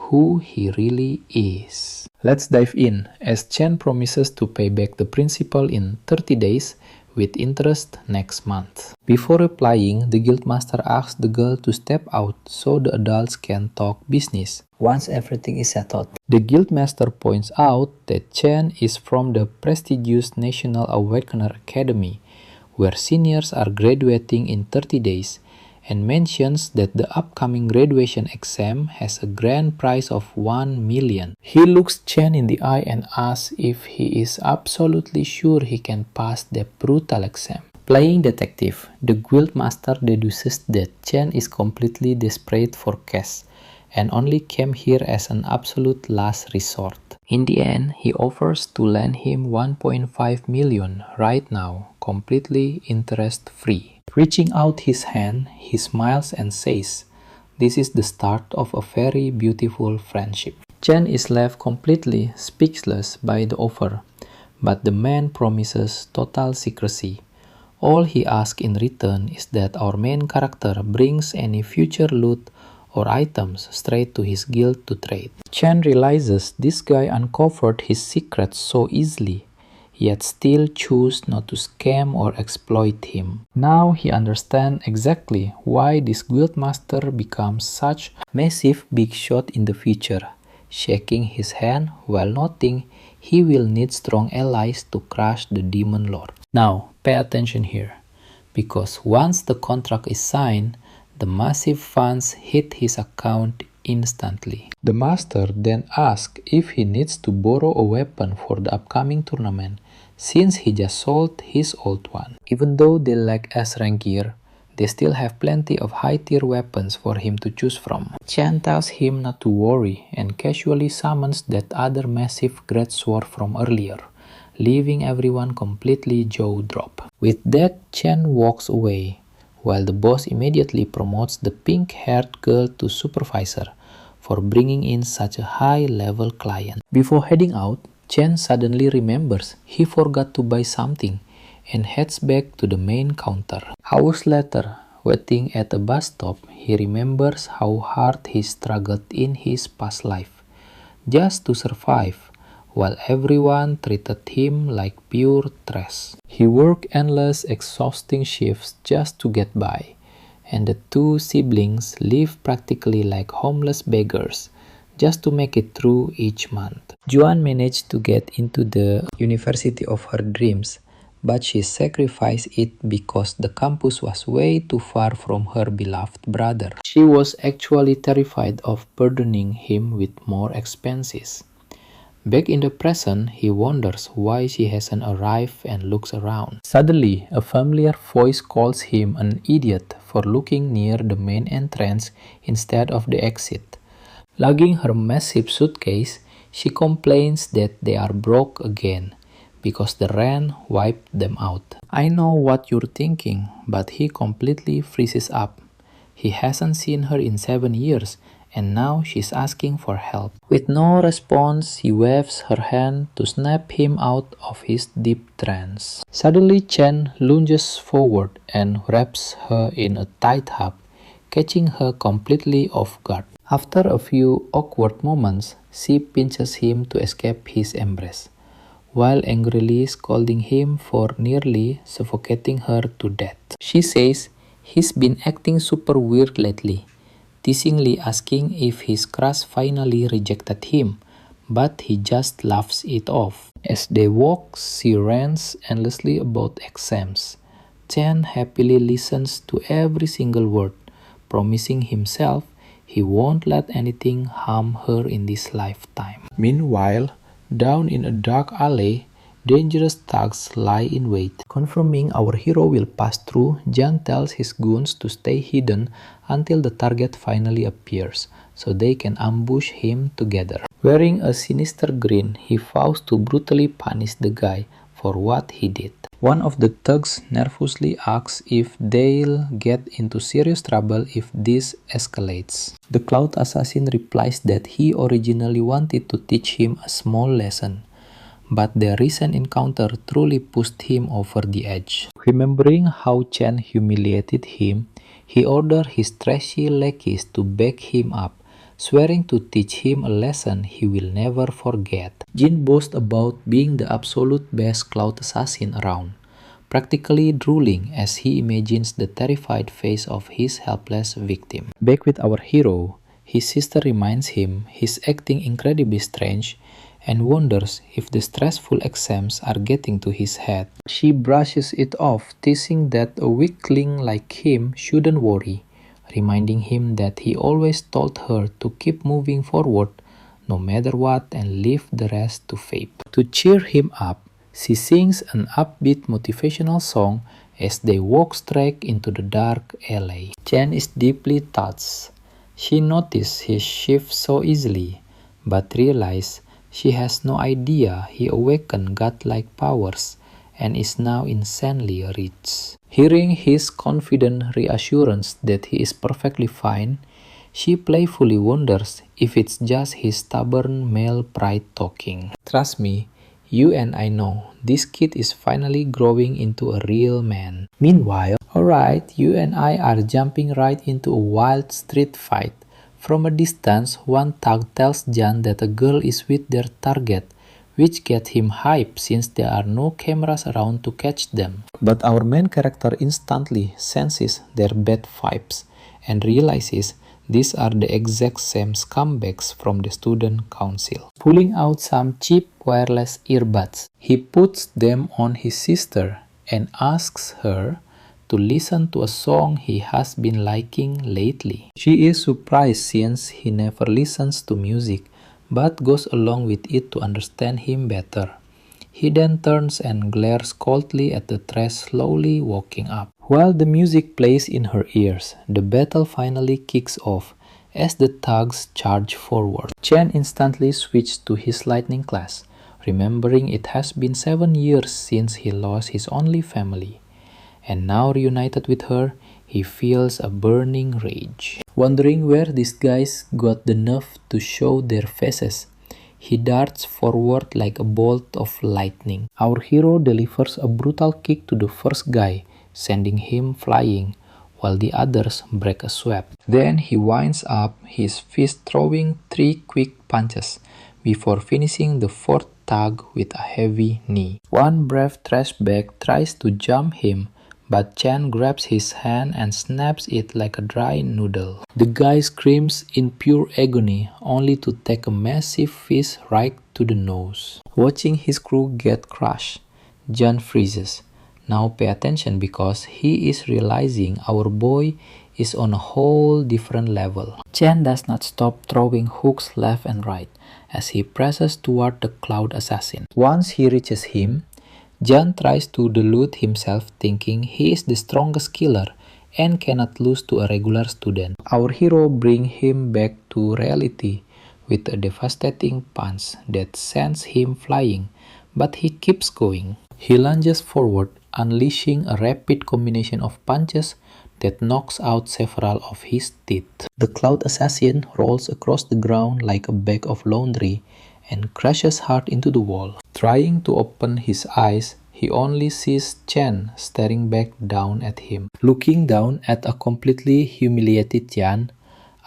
who he really is. Let's dive in, as Chen promises to pay back the principal in 30 days with interest next month. Before replying, the guildmaster asks the girl to step out so the adults can talk business once everything is settled. The guildmaster points out that Chen is from the prestigious National Awakener Academy, where seniors are graduating in 30 days, and mentions that the upcoming graduation exam has a grand prize of 1 million. He looks Chen in the eye and asks if he is absolutely sure he can pass the brutal exam. Playing detective, the guild master deduces that Chen is completely desperate for cash and only came here as an absolute last resort. In the end, he offers to lend him 1.5 million right now, completely interest-free. Reaching out his hand, he smiles and says, "This is the start of a very beautiful friendship." Chen is left completely speechless by the offer, but the man promises total secrecy. All he asks in return is that our main character brings any future loot or items straight to his guild to trade. Chen realizes this guy uncovered his secrets so easily, yet still choose not to scam or exploit him. Now he understands exactly why this guild master becomes such a massive big shot in the future, shaking his hand while noting he will need strong allies to crush the demon lord. Now, pay attention here, because once the contract is signed, the massive funds hit his account instantly. The master then asks if he needs to borrow a weapon for the upcoming tournament, since he just sold his old one. Even though they lack S-rank gear, they still have plenty of high-tier weapons for him to choose from. Chen tells him not to worry and casually summons that other massive greatsword from earlier, leaving everyone completely jaw-dropped. With that, Chen walks away, while the boss immediately promotes the pink-haired girl to supervisor for bringing in such a high-level client. Before heading out, Chen suddenly remembers he forgot to buy something and heads back to the main counter. Hours later, waiting at a bus stop, he remembers how hard he struggled in his past life just to survive, while everyone treated him like pure trash. He worked endless, exhausting shifts just to get by, and the two siblings live practically like homeless beggars just to make it through each month. Juan managed to get into the university of her dreams, but she sacrificed it because the campus was way too far from her beloved brother. She was actually terrified of burdening him with more expenses. Back in the present, he wonders why she hasn't arrived and looks around. Suddenly, a familiar voice calls him an idiot for looking near the main entrance instead of the exit. Lugging her massive suitcase, she complains that they are broke again because the rent wiped them out. I know what you're thinking, but he completely freezes up. He hasn't seen her in 7 years, and now she's asking for help. With no response, he waves her hand to snap him out of his deep trance. Suddenly, Chen lunges forward and wraps her in a tight hug, catching her completely off guard. After a few awkward moments, she pinches him to escape his embrace, while angrily scolding him for nearly suffocating her to death. She says he's been acting super weird lately, teasingly asking if his crush finally rejected him, but he just laughs it off. As they walk, she rants endlessly about exams. Chen happily listens to every single word, promising himself he won't let anything harm her in this lifetime. Meanwhile, down in a dark alley, dangerous thugs lie in wait. Confirming our hero will pass through, Jiang tells his goons to stay hidden until the target finally appears, so they can ambush him together. Wearing a sinister grin, he vows to brutally punish the guy for what he did. One of the thugs nervously asks if they'll get into serious trouble if this escalates. The cloud assassin replies that he originally wanted to teach him a small lesson, but their recent encounter truly pushed him over the edge. Remembering how Chen humiliated him, he ordered his trashy lackeys to back him up, swearing to teach him a lesson he will never forget. Jin boasts about being the absolute best cloud assassin around, practically drooling as he imagines the terrified face of his helpless victim. Back with our hero, his sister reminds him he's acting incredibly strange and wonders if the stressful exams are getting to his head. She brushes it off, teasing that a weakling like him shouldn't worry, reminding him that he always told her to keep moving forward no matter what and leave the rest to fate. To cheer him up, she sings an upbeat motivational song as they walk straight into the dark alley. Chen is deeply touched. She noticed his shift so easily, but realized she has no idea he awakened godlike powers and is now insanely rich. Hearing his confident reassurance that he is perfectly fine, she playfully wonders if it's just his stubborn male pride talking. Trust me, you and I know, this kid is finally growing into a real man. Meanwhile, alright, you and I are jumping right into a wild street fight. From a distance, one thug tells Jan that a girl is with their target, which gets him hyped since there are no cameras around to catch them. But our main character instantly senses their bad vibes and realizes these are the exact same scumbags from the student council. Pulling out some cheap wireless earbuds, he puts them on his sister and asks her to listen to a song he has been liking lately. She is surprised since he never listens to music, but goes along with it to understand him better. He then turns and glares coldly at the trash slowly walking up. While the music plays in her ears, the battle finally kicks off as the thugs charge forward. Chen instantly switched to his lightning class, remembering it has been 7 years since he lost his only family. And now reunited with her, he feels a burning rage. Wondering where these guys got the nerve to show their faces, he darts forward like a bolt of lightning. Our hero delivers a brutal kick to the first guy, sending him flying, while the others break a sweat. Then he winds up his fist, throwing 3 quick punches before finishing the 4th thug with a heavy knee. One brave trash bag tries to jump him, but Chen grabs his hand and snaps it like a dry noodle. The guy screams in pure agony, only to take a massive fist right to the nose. Watching his crew get crushed, Jan freezes. Now pay attention because he is realizing our boy is on a whole different level. Chen does not stop throwing hooks left and right as he presses toward the cloud assassin. Once he reaches him, Jan tries to delude himself thinking he is the strongest killer and cannot lose to a regular student. Our hero brings him back to reality with a devastating punch that sends him flying, but he keeps going. He lunges forward, unleashing a rapid combination of punches that knocks out several of his teeth. The cloud assassin rolls across the ground like a bag of laundry and crashes hard into the wall. Trying to open his eyes, he only sees Chen staring back down at him. Looking down at a completely humiliated Jan,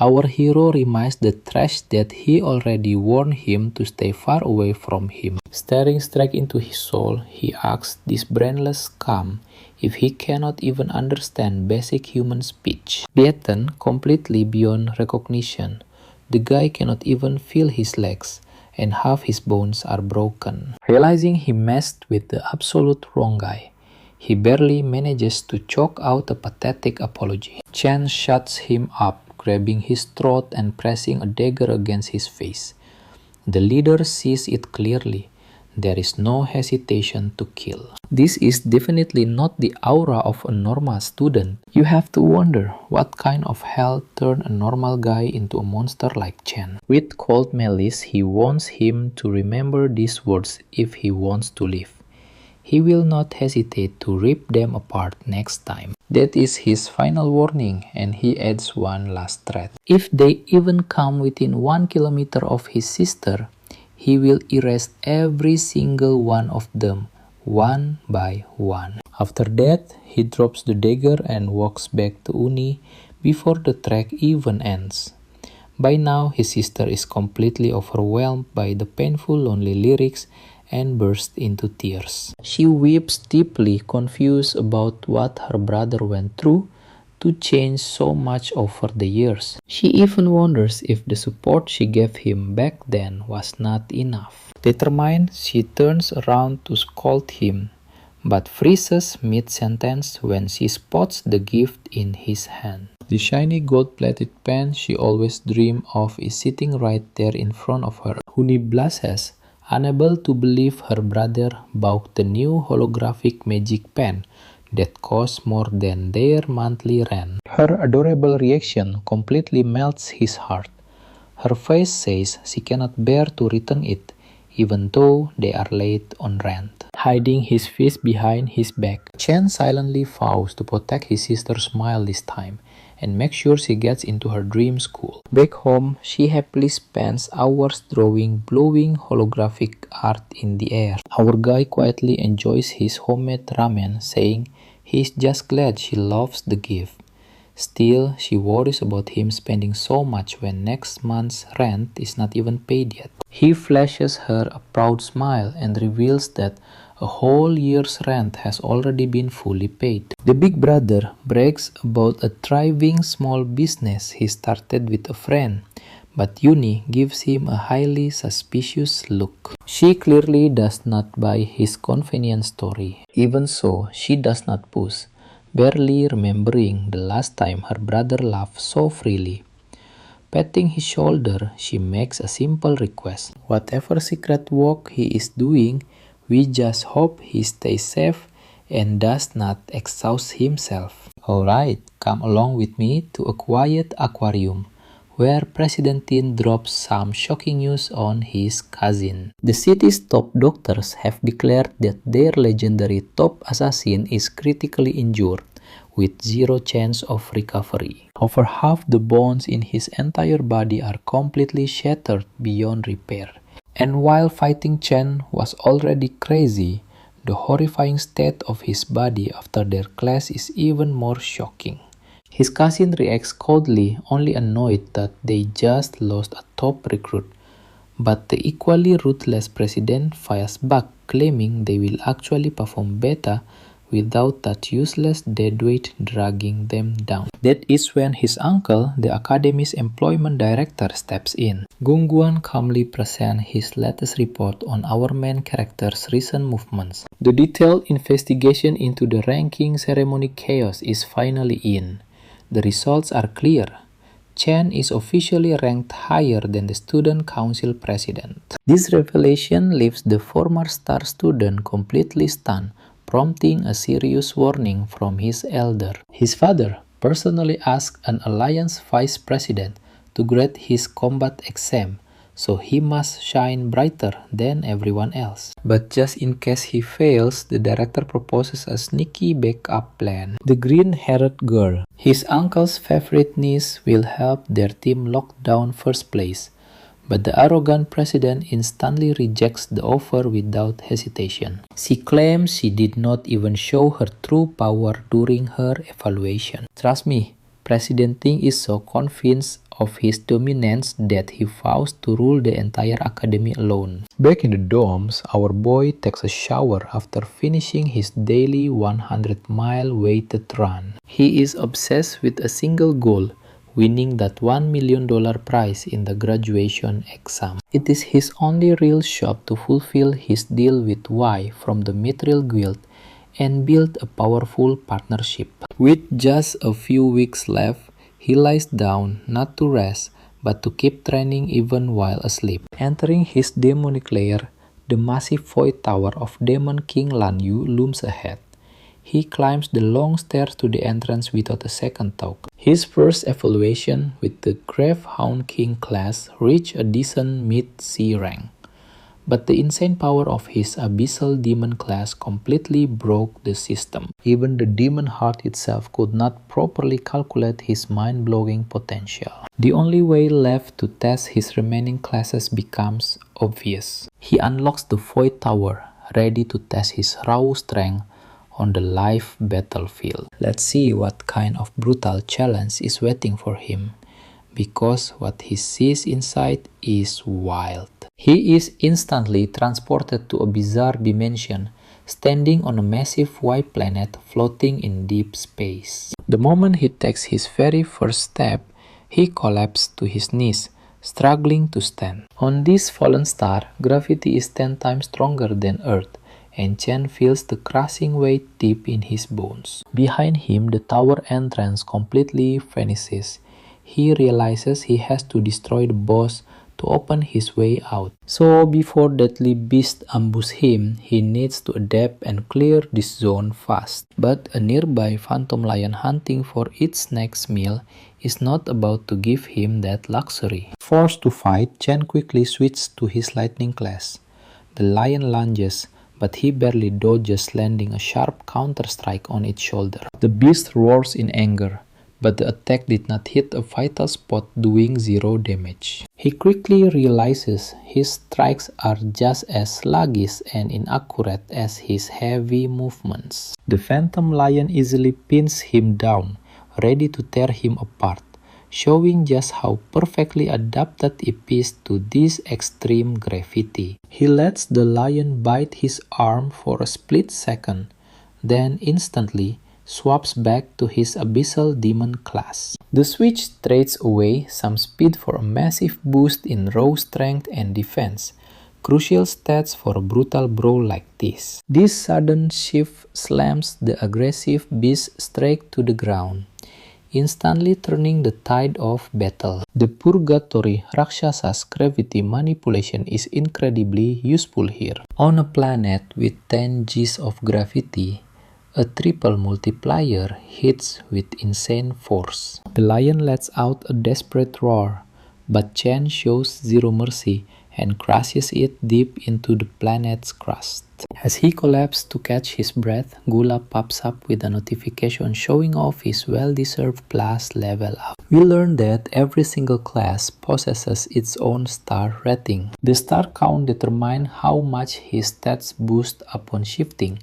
our hero reminds the trash that he already warned him to stay far away from him. Staring straight into his soul, he asks this brainless scum if he cannot even understand basic human speech. Beaten completely beyond recognition, the guy cannot even feel his legs, and half his bones are broken. Realizing he messed with the absolute wrong guy, he barely manages to choke out a pathetic apology. Chen shuts him up, grabbing his throat and pressing a dagger against his face. The leader sees it clearly. There is no hesitation to kill. This is definitely not the aura of a normal student. You have to wonder what kind of hell turned a normal guy into a monster like Chen. With cold malice, he wants him to remember these words if he wants to live. He will not hesitate to rip them apart next time. That is his final warning, and he adds one last threat. If they even come within 1 kilometer of his sister, he will erase every single one of them, one by one. After that, he drops the dagger and walks back to Uni before the track even ends. By now, his sister is completely overwhelmed by the painful, lonely lyrics and bursts into tears. She weeps deeply, confused about what her brother went through to change so much over the years. She even wonders if the support she gave him back then was not enough. Determined, she turns around to scold him, but freezes mid-sentence when she spots the gift in his hand. The shiny gold-plated pen she always dreamed of is sitting right there in front of her. Uni blushes, unable to believe her brother bought the new holographic magic pen that costs more than their monthly rent. Her adorable reaction completely melts his heart. Her face says she cannot bear to return it, even though they are late on rent. Hiding his fist behind his back, Chen silently vows to protect his sister's smile this time and make sure she gets into her dream school. Back home, she happily spends hours drawing glowing holographic art in the air. Our guy quietly enjoys his homemade ramen, saying he's just glad she loves the gift. Still, she worries about him spending so much when next month's rent is not even paid yet. He flashes her a proud smile and reveals that a whole year's rent has already been fully paid. The big brother brags about a thriving small business he started with a friend, but Yuni gives him a highly suspicious look. She clearly does not buy his convenient story. Even so, she does not push, barely remembering the last time her brother laughed so freely. Patting his shoulder, she makes a simple request. Whatever secret work he is doing, we just hope he stays safe and does not exhaust himself. Alright, come along with me to a quiet aquarium, where Presiden Ting drops some shocking news on his cousin. The city's top doctors have declared that their legendary top assassin is critically injured, with zero chance of recovery. Over half the bones in his entire body are completely shattered beyond repair. And while fighting Chen was already crazy, the horrifying state of his body after their clash is even more shocking. His cousin reacts coldly, only annoyed that they just lost a top recruit. But the equally ruthless president fires back, claiming they will actually perform better without that useless deadweight dragging them down. That is when his uncle, the Academy's employment director, steps in. Gungguan calmly presents his latest report on our main character's recent movements. The detailed investigation into the ranking ceremony chaos is finally in. The results are clear. Chen is officially ranked higher than the student council president. This revelation leaves the former star student completely stunned, prompting a serious warning from his elder. His father personally asked an alliance vice president to grade his combat exam, so he must shine brighter than everyone else. But just in case he fails, the director proposes a sneaky backup plan. The green-haired girl, his uncle's favorite niece, will help their team lock down first place. But the arrogant president instantly rejects the offer without hesitation. She claims she did not even show her true power during her evaluation. Trust me, President Ting is so convinced of his dominance that he vows to rule the entire academy alone. Back in the dorms, our boy takes a shower after finishing his daily 100-mile weighted run. He is obsessed with a single goal: winning that $1 million prize in the graduation exam. It is his only real shot to fulfill his deal with Y from the Mid Trill Guild and build a powerful partnership. With just a few weeks left, he lies down not to rest, but to keep training even while asleep. Entering his demonic lair, the massive void tower of Demon King Lan Yu looms ahead. He climbs the long stairs to the entrance without a second thought. His first evaluation with the Gravehound King class reached a decent mid-C rank. But the insane power of his Abyssal Demon class completely broke the system. Even the Demon Heart itself could not properly calculate his mind-blowing potential. The only way left to test his remaining classes becomes obvious. He unlocks the Void Tower, ready to test his raw strength on the live battlefield. Let's see what kind of brutal challenge is waiting for him, because what he sees inside is wild. He is instantly transported to a bizarre dimension, standing on a massive white planet floating in deep space. The moment he takes his very first step, he collapses to his knees, struggling to stand. On this fallen star, gravity is 10 times stronger than Earth, and Chen feels the crushing weight deep in his bones. Behind him, the tower entrance completely vanishes. He realizes he has to destroy the boss to open his way out. So before deadly beast ambush him, he needs to adapt and clear this zone fast. But a nearby phantom lion hunting for its next meal is not about to give him that luxury. Forced to fight, Chen quickly switched to his lightning class. The lion lunges, but he barely dodges, landing a sharp counter-strike on its shoulder. The beast roars in anger, but the attack did not hit a vital spot, doing 0 damage. He quickly realizes his strikes are just as sluggish and inaccurate as his heavy movements. The phantom lion easily pins him down, ready to tear him apart, showing just how perfectly adapted it is to this extreme gravity. He lets the lion bite his arm for a split second, then instantly swaps back to his abyssal demon class. The switch trades away some speed for a massive boost in raw strength and defense, crucial stats for a brutal brawl like this. This sudden shift slams the aggressive beast straight to the ground, instantly turning the tide of battle. The Purgatory Rakshasa's gravity manipulation is incredibly useful here. On a planet with 10 Gs of gravity, a triple multiplier hits with insane force. The lion lets out a desperate roar, but Chen shows 0 mercy and crushes it deep into the planet's crust. As he collapses to catch his breath, Gula pops up with a notification showing off his well-deserved class level up. We learn that every single class possesses its own star rating. The star count determines how much his stats boost upon shifting,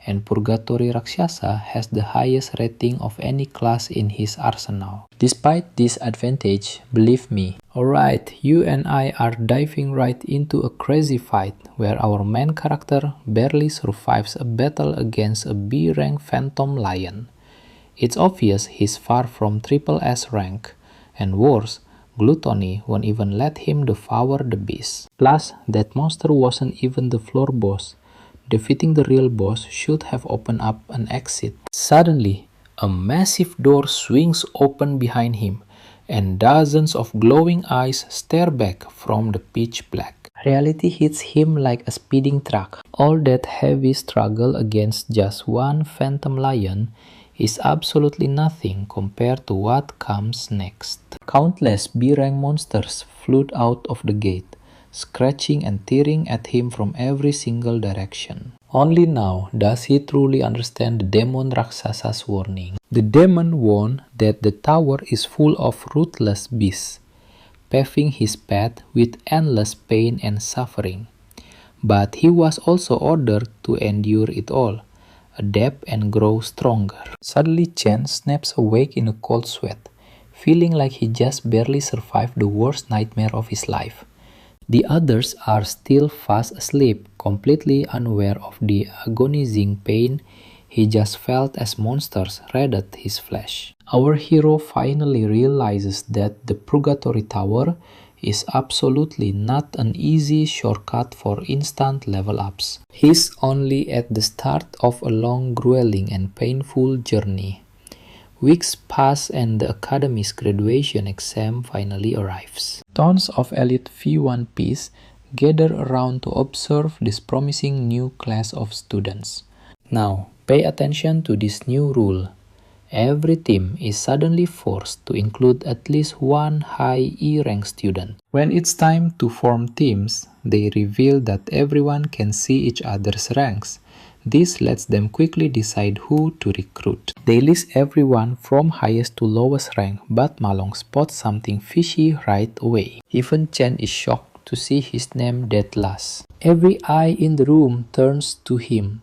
and Purgatory Rakshasa has the highest rating of any class in his arsenal. Despite this advantage, believe me. Alright, you and I are diving right into a crazy fight where our main character barely survives a battle against a B-rank phantom lion. It's obvious he's far from triple S rank, and worse, gluttony won't even let him devour the beast. Plus, that monster wasn't even the floor boss. Defeating the real boss should have opened up an exit. Suddenly, a massive door swings open behind him, and dozens of glowing eyes stare back from the pitch black. Reality hits him like a speeding truck. All that heavy struggle against just one phantom lion is absolutely nothing compared to what comes next. Countless B-rank monsters flood out of the gate, scratching and tearing at him from every single direction. Only now does he truly understand the demon Raksasa's warning. The demon warned that the tower is full of ruthless beasts, paving his path with endless pain and suffering. But he was also ordered to endure it all, adapt and grow stronger. Suddenly Chen snaps awake in a cold sweat, feeling like he just barely survived the worst nightmare of his life. The others are still fast asleep, completely unaware of the agonizing pain he just felt as monsters raided his flesh. Our hero finally realizes that the Purgatory Tower is absolutely not an easy shortcut for instant level ups. He's only at the start of a long, grueling and painful journey. Weeks pass and the Academy's graduation exam finally arrives. Tons of elite V1 Ps gather around to observe this promising new class of students. Now, pay attention to this new rule. Every team is suddenly forced to include at least one high E-rank student. When it's time to form teams, they reveal that everyone can see each other's ranks. This lets them quickly decide who to recruit. They list everyone from highest to lowest rank, but Malong spots something fishy right away. Even Chen is shocked to see his name dead last. Every eye in the room turns to him.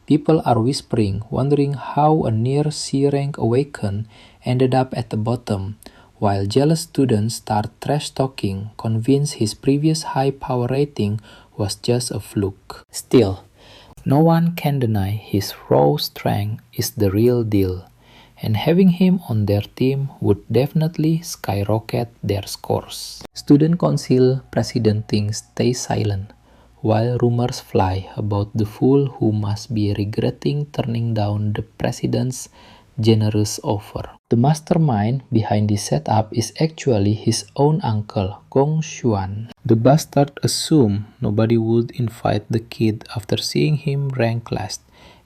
People are whispering, wondering how a near C-rank Awaken ended up at the bottom, while jealous students start trash-talking, convinced his previous high power rating was just a fluke. Still, no one can deny his raw strength is the real deal, and having him on their team would definitely skyrocket their scores. Student Council Presiden Ting stays silent, while rumors fly about the fool who must be regretting turning down the president's generous offer. The mastermind behind this setup is actually his own uncle, Gong Xuan. The bastard assumed nobody would invite the kid after seeing him rank last,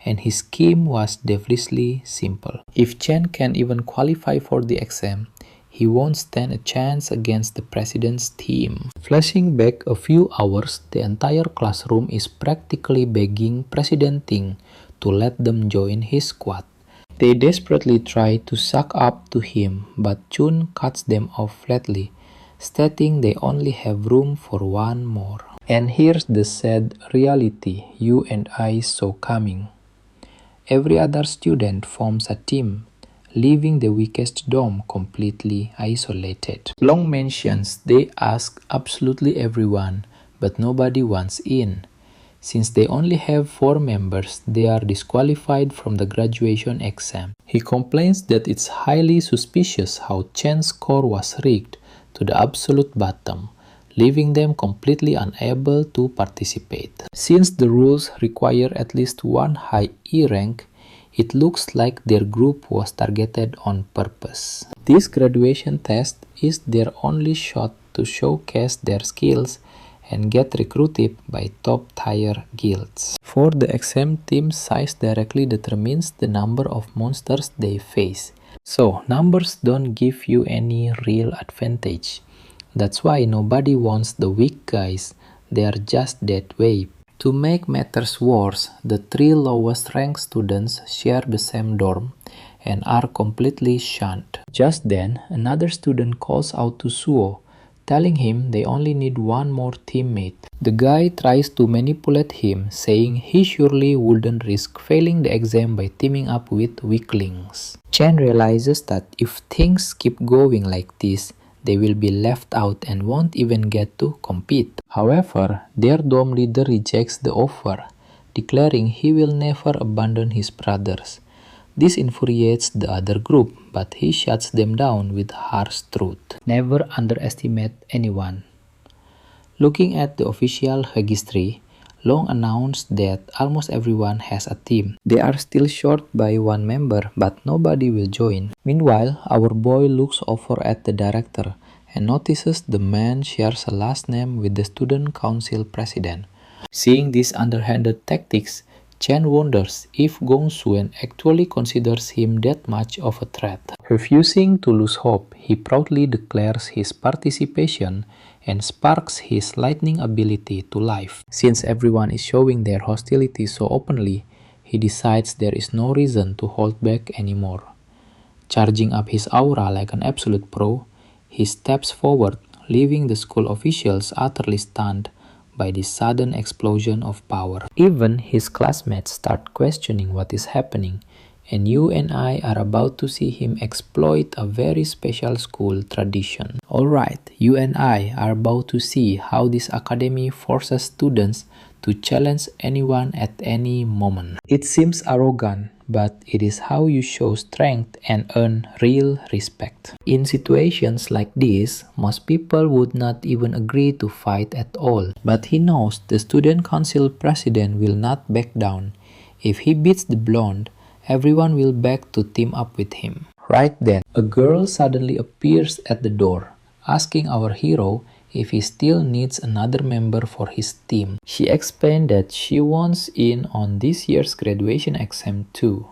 and his scheme was devilishly simple. If Chen can't even qualify for the exam, he won't stand a chance against the president's team. Flashing back a few hours, the entire classroom is practically begging President Ting to let them join his squad. They desperately try to suck up to him, but Chun cuts them off flatly, stating they only have room for one more. And here's the sad reality you and I saw coming. Every other student forms a team, leaving the weakest dorm completely isolated. Long mentions they ask absolutely everyone, but nobody wants in. Since they only have 4 members, they are disqualified from the graduation exam. He complains that it's highly suspicious how Chen's score was rigged to the absolute bottom, leaving them completely unable to participate. Since the rules require at least 1 high E rank, it looks like their group was targeted on purpose. This graduation test is their only shot to showcase their skills and get recruited by top-tier guilds. For the exam, team size directly determines the number of monsters they face. So, numbers don't give you any real advantage. That's why nobody wants the weak guys, they are just that way. To make matters worse, the 3 lowest ranked students share the same dorm and are completely shunned. Just then, another student calls out to Suo, telling him they only need 1 more teammate. The guy tries to manipulate him, saying he surely wouldn't risk failing the exam by teaming up with weaklings. Chen realizes that if things keep going like this, they will be left out and won't even get to compete. However, their dorm leader rejects the offer, declaring he will never abandon his brothers. This infuriates the other group, but he shuts them down with harsh truth. Never underestimate anyone. Looking at the official registry, Long announced that almost everyone has a team. They are still short by 1 member, but nobody will join. Meanwhile, our boy looks over at the director and notices the man shares a last name with the student council president. Seeing these underhanded tactics, Chen wonders if Gong Xuan actually considers him that much of a threat. Refusing to lose hope, he proudly declares his participation and sparks his lightning ability to life. Since everyone is showing their hostility so openly, he decides there is no reason to hold back anymore. Charging up his aura like an absolute pro, he steps forward, leaving the school officials utterly stunned by this sudden explosion of power. Even his classmates start questioning what is happening, and you and I are about to see him exploit a very special school tradition. Alright, you and I are about to see how this academy forces students to challenge anyone at any moment. It seems arrogant, but it is how you show strength and earn real respect. In situations like this, most people would not even agree to fight at all. But he knows the student council president will not back down. If he beats the blonde, everyone will beg to team up with him. Right then, a girl suddenly appears at the door, asking our hero if he still needs another member for his team. She explained that she wants in on this year's graduation exam too.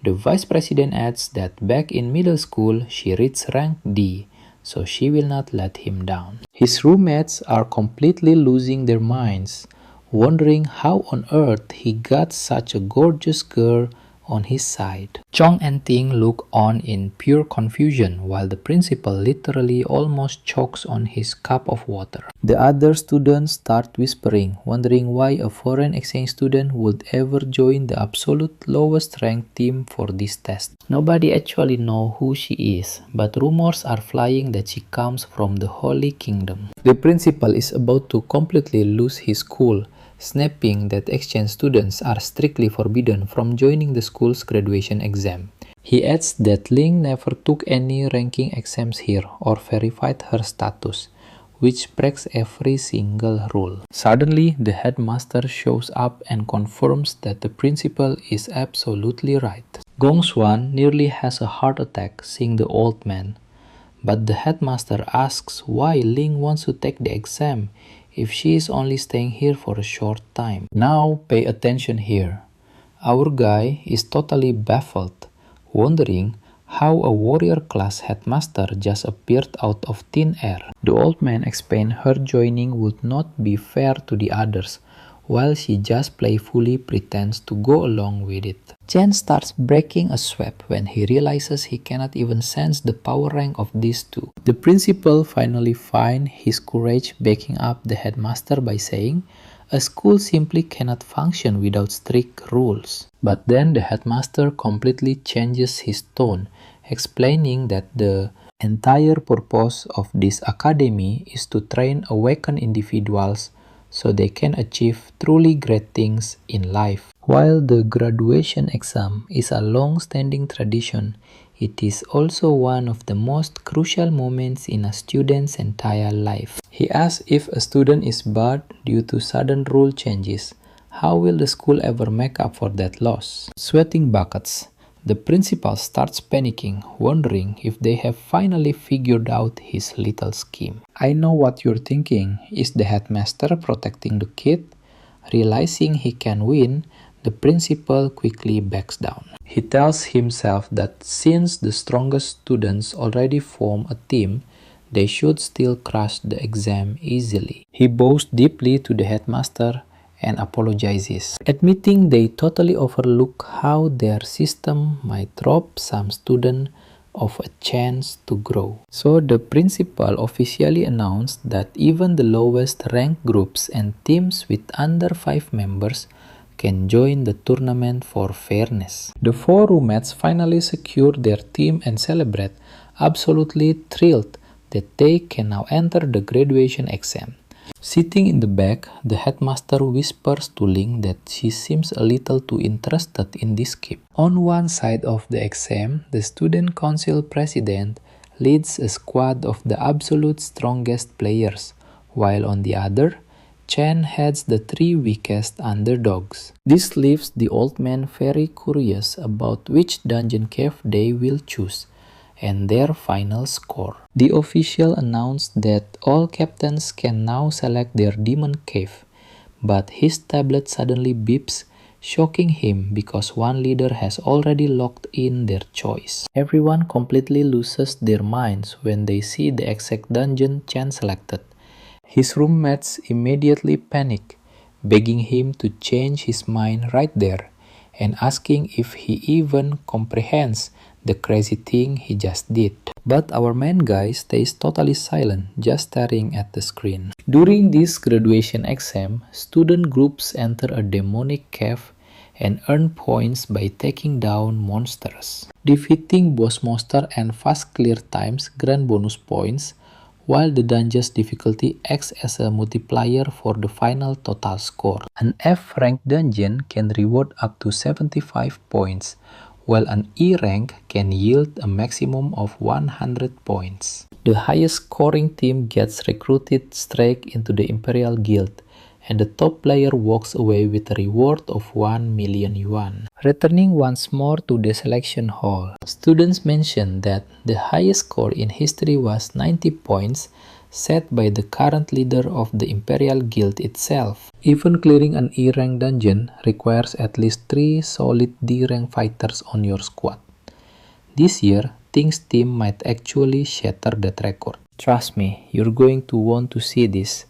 The vice president adds that back in middle school she reached rank D, so she will not let him down. His roommates are completely losing their minds, wondering how on earth he got such a gorgeous girl on his side. Chong and Ting look on in pure confusion while the principal literally almost chokes on his cup of water. The other students start whispering, wondering why a foreign exchange student would ever join the absolute lowest ranked team for this test. Nobody actually knows who she is, but rumors are flying that she comes from the Holy Kingdom. The principal is about to completely lose his cool, snapping that exchange students are strictly forbidden from joining the school's graduation exam. He adds that Ling never took any ranking exams here or verified her status, which breaks every single rule. Suddenly, the headmaster shows up and confirms that the principal is absolutely right. Gongxuan nearly has a heart attack seeing the old man, but the headmaster asks why Ling wants to take the exam if she is only staying here for a short time. Now pay attention here. Our guy is totally baffled, wondering how a warrior class headmaster just appeared out of thin air. The old man explained her joining would not be fair to the others, while she just playfully pretends to go along with it. Chen starts breaking a sweat when he realizes he cannot even sense the power rank of these two. The principal finally finds his courage backing up the headmaster by saying, a school simply cannot function without strict rules. But then the headmaster completely changes his tone, explaining that the entire purpose of this academy is to train awakened individuals so they can achieve truly great things in life. While the graduation exam is a long-standing tradition, it is also one of the most crucial moments in a student's entire life. He asks if a student is barred due to sudden rule changes. How will the school ever make up for that loss? Sweating buckets. The principal starts panicking, wondering if they have finally figured out his little scheme. I know what you're thinking. Is the headmaster protecting the kid? Realizing he can win, the principal quickly backs down. He tells himself that since the strongest students already form a team, they should still crush the exam easily. He bows deeply to the headmaster and apologizes, admitting they totally overlook how their system might rob some student of a chance to grow. So the principal officially announced that even the lowest ranked groups and teams with under 5 members can join the tournament for fairness. The 4 roommates finally secure their team and celebrate, absolutely thrilled that they can now enter the graduation exam. Sitting in the back, the headmaster whispers to Ling that she seems a little too interested in this game. On one side of the exam, the student council president leads a squad of the absolute strongest players, while on the other, Chen heads the 3 weakest underdogs. This leaves the old man very curious about which dungeon cave they will choose and their final score. The official announced that all captains can now select their demon cave, but his tablet suddenly beeps, shocking him because one leader has already locked in their choice. Everyone completely loses their minds when they see the exact dungeon Chen selected. His roommates immediately panic, begging him to change his mind right there, and asking if he even comprehends the crazy thing he just did. But our main guy stays totally silent, just staring at the screen. During this graduation exam, student groups enter a demonic cave and earn points by taking down monsters. Defeating boss monster and fast clear times grant bonus points, while the dungeon's difficulty acts as a multiplier for the final total score. An F-rank dungeon can reward up to 75 points, while an E rank can yield a maximum of 100 points. The highest scoring team gets recruited straight into the Imperial Guild, and the top player walks away with a reward of 1 million yuan. Returning once more to the selection hall, students mention that the highest score in history was 90 points, set by the current leader of the Imperial Guild itself. Even clearing an E-rank dungeon requires at least 3 solid D-rank fighters on your squad. This year, Ting's team might actually shatter that record. Trust me, you're going to want to see this.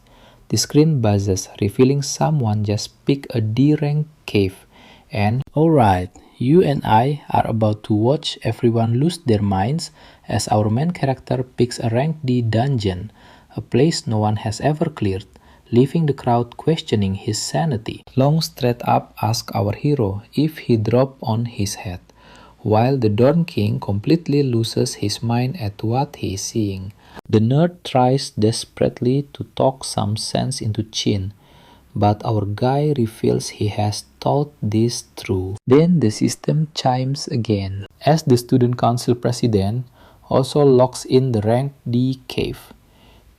The screen buzzes, revealing someone just picked a D-rank cave. And alright, you and I are about to watch everyone lose their minds as our main character picks a rank D dungeon, a place no one has ever cleared, leaving the crowd questioning his sanity. Long straight up asks our hero if he dropped on his head, while the Dorn King completely loses his mind at what he is seeing. The nerd tries desperately to talk some sense into Chin, but our guy reveals he has thought this through. Then the system chimes again, as the student council president also locks in the rank D cave.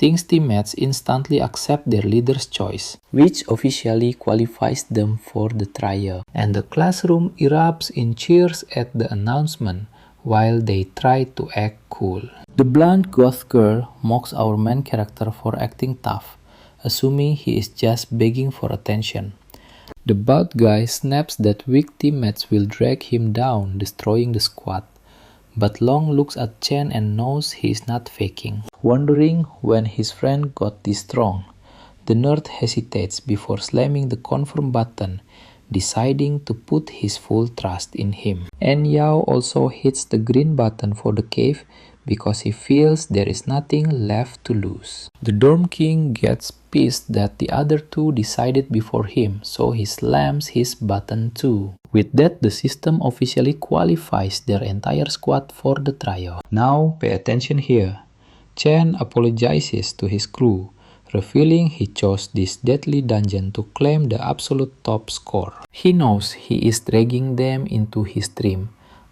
Ting's teammates instantly accept their leader's choice, which officially qualifies them for the trial. And the classroom erupts in cheers at the announcement while they try to act cool. The blunt goth girl mocks our main character for acting tough, assuming he is just begging for attention. The bad guy snaps that weak teammates will drag him down, destroying the squad. But Long looks at Chen and knows he is not faking. Wondering when his friend got this wrong, the nerd hesitates before slamming the confirm button, deciding to put his full trust in him. And Yao also hits the green button for the cave because he feels there is nothing left to lose. The Dorm King gets pissed that the other two decided before him, so he slams his button too. With that, the system officially qualifies their entire squad for the trial. Now, pay attention here. Chen apologizes to his crew, revealing he chose this deadly dungeon to claim the absolute top score. He knows he is dragging them into his dream,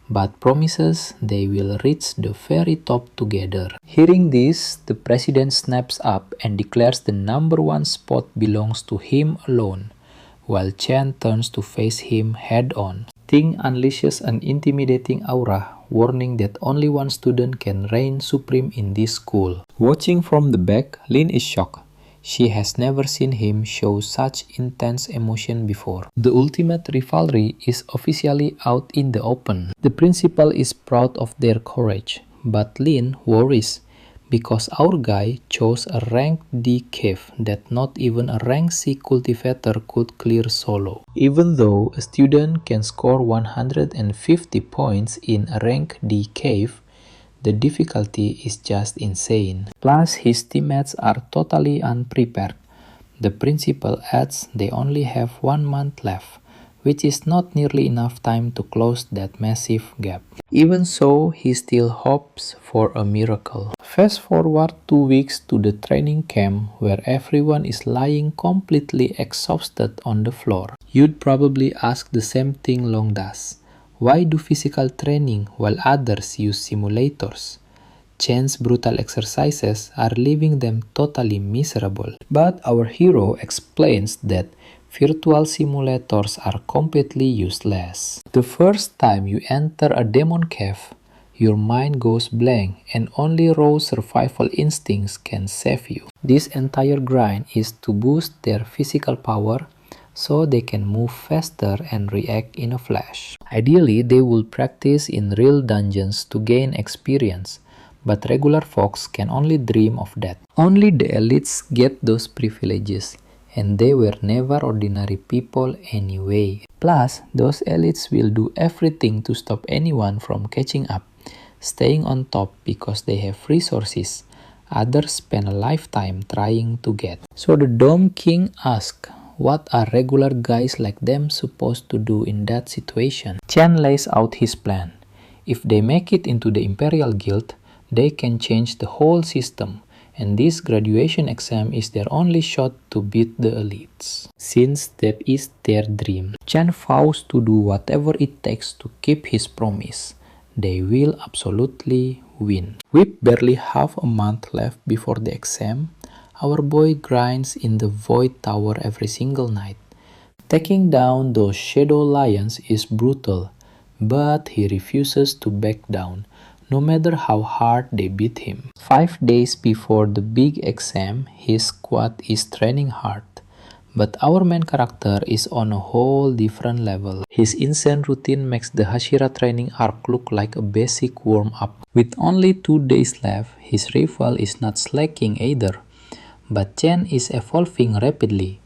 but promises they will reach the very top together. Hearing this, the president snaps up and declares the #1 spot belongs to him alone, while Chen turns to face him head-on. Ting unleashes an intimidating aura, warning that only one student can reign supreme in this school. Watching from the back, Lin is shocked. She has never seen him show such intense emotion before. The ultimate rivalry is officially out in the open. The principal is proud of their courage, but Lin worries because our guy chose a rank D cave that not even a rank C cultivator could clear solo. Even though a student can score 150 points in a rank D cave, the difficulty is just insane. Plus, his teammates are totally unprepared. The principal adds they only have 1 month left, which is not nearly enough time to close that massive gap. Even so, he still hopes for a miracle. Fast forward 2 weeks to the training camp where everyone is lying completely exhausted on the floor. You'd probably ask the same thing Long does. Why do physical training while others use simulators? Chen's brutal exercises are leaving them totally miserable. But our hero explains that virtual simulators are completely useless. The first time you enter a demon cave, your mind goes blank and only raw survival instincts can save you. This entire grind is to boost their physical power so they can move faster and react in a flash. Ideally, they will practice in real dungeons to gain experience, but regular folks can only dream of that. Only the elites get those privileges, and they were never ordinary people anyway. Plus, those elites will do everything to stop anyone from catching up, staying on top because they have resources others spend a lifetime trying to get. So the Dome King asks, what are regular guys like them supposed to do in that situation? Chen lays out his plan. If they make it into the Imperial Guild, they can change the whole system, and this graduation exam is their only shot to beat the elites, since that is their dream. Chen vows to do whatever it takes to keep his promise. They will absolutely win. With barely half a month left before the exam, our boy grinds in the Void Tower every single night. Taking down those Shadow Lions is brutal, but he refuses to back down, no matter how hard they beat him. 5 days before the big exam, his squad is training hard, but our main character is on a whole different level. His insane routine makes the Hashira training arc look like a basic warm-up. With only 2 days left, his rival is not slacking either. But Chen is evolving rapidly,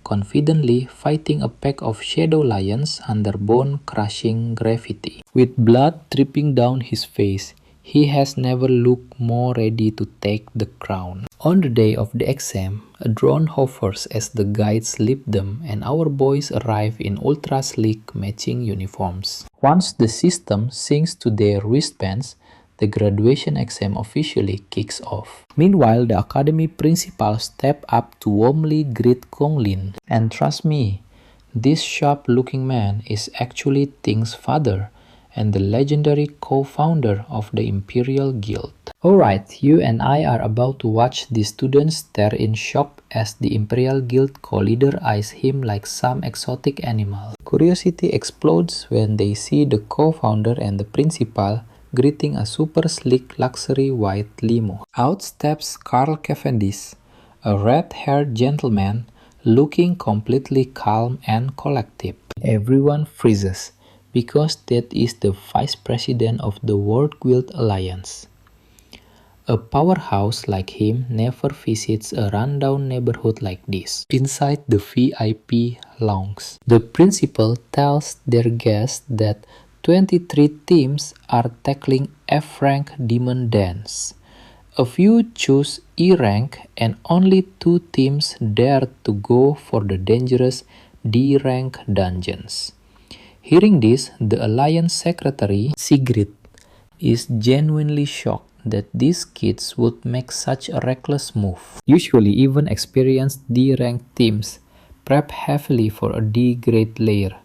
confidently fighting a pack of shadow lions under bone-crushing gravity. With blood dripping down his face, he has never looked more ready to take the crown. On the day of the exam, a drone hovers as the guides lead them and our boys arrive in ultra-sleek matching uniforms. Once the system syncs to their wristbands, the graduation exam officially kicks off. Meanwhile, the academy principal steps up to warmly greet Gonglin. And trust me, this sharp-looking man is actually Ting's father, and the legendary co-founder of the Imperial Guild. Alright, you and I are about to watch the students stare in shock as the Imperial Guild co-leader eyes him like some exotic animal. Curiosity explodes when they see the co-founder and the principal greeting a super sleek luxury white limo. Out steps Carl Cavendish, a red-haired gentleman looking completely calm and collected. Everyone freezes, because that is the vice president of the World Guild Alliance. A powerhouse like him never visits a rundown neighborhood like this. Inside the VIP lounge, the principal tells their guests that 23 teams are tackling F-rank demon dance. A few choose E-rank and only 2 teams dare to go for the dangerous D-rank dungeons. Hearing this, the Alliance Secretary, Sigrid, is genuinely shocked that these kids would make such a reckless move. Usually, even experienced D-rank teams prep heavily for a D-grade layer.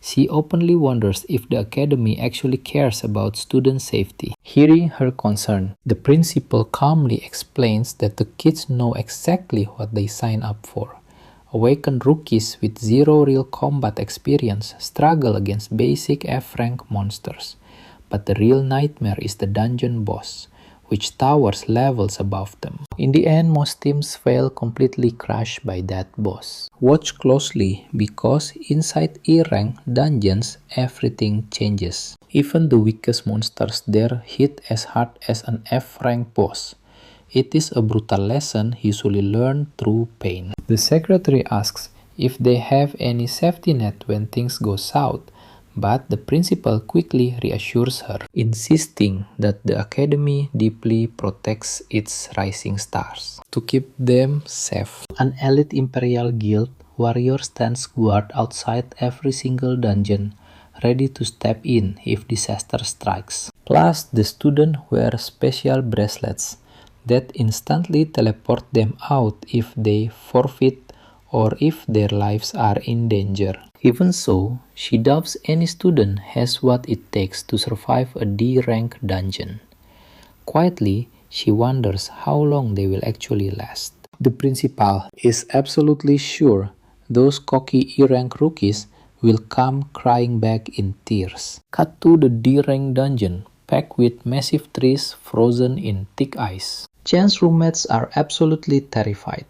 She openly wonders if the academy actually cares about student safety. Hearing her concern, the principal calmly explains that the kids know exactly what they sign up for. Awakened rookies with zero real combat experience struggle against basic F-rank monsters. But the real nightmare is the dungeon boss, which towers levels above them. In the end, most teams fail, completely crushed by that boss. Watch closely, because inside E-rank dungeons, everything changes. Even the weakest monsters there hit as hard as an F-rank boss. It is a brutal lesson usually learned through pain. The secretary asks if they have any safety net when things go south, but the principal quickly reassures her, insisting that the academy deeply protects its rising stars to keep them safe. An elite Imperial Guild warrior stands guard outside every single dungeon, ready to step in if disaster strikes. Plus, the students wear special bracelets that instantly teleport them out if they forfeit or if their lives are in danger. Even so, she doubts any student has what it takes to survive a D-rank dungeon. Quietly, she wonders how long they will actually last. The principal is absolutely sure those cocky E-rank rookies will come crying back in tears. Cut to the D-rank dungeon, packed with massive trees frozen in thick ice. Chen's roommates are absolutely terrified.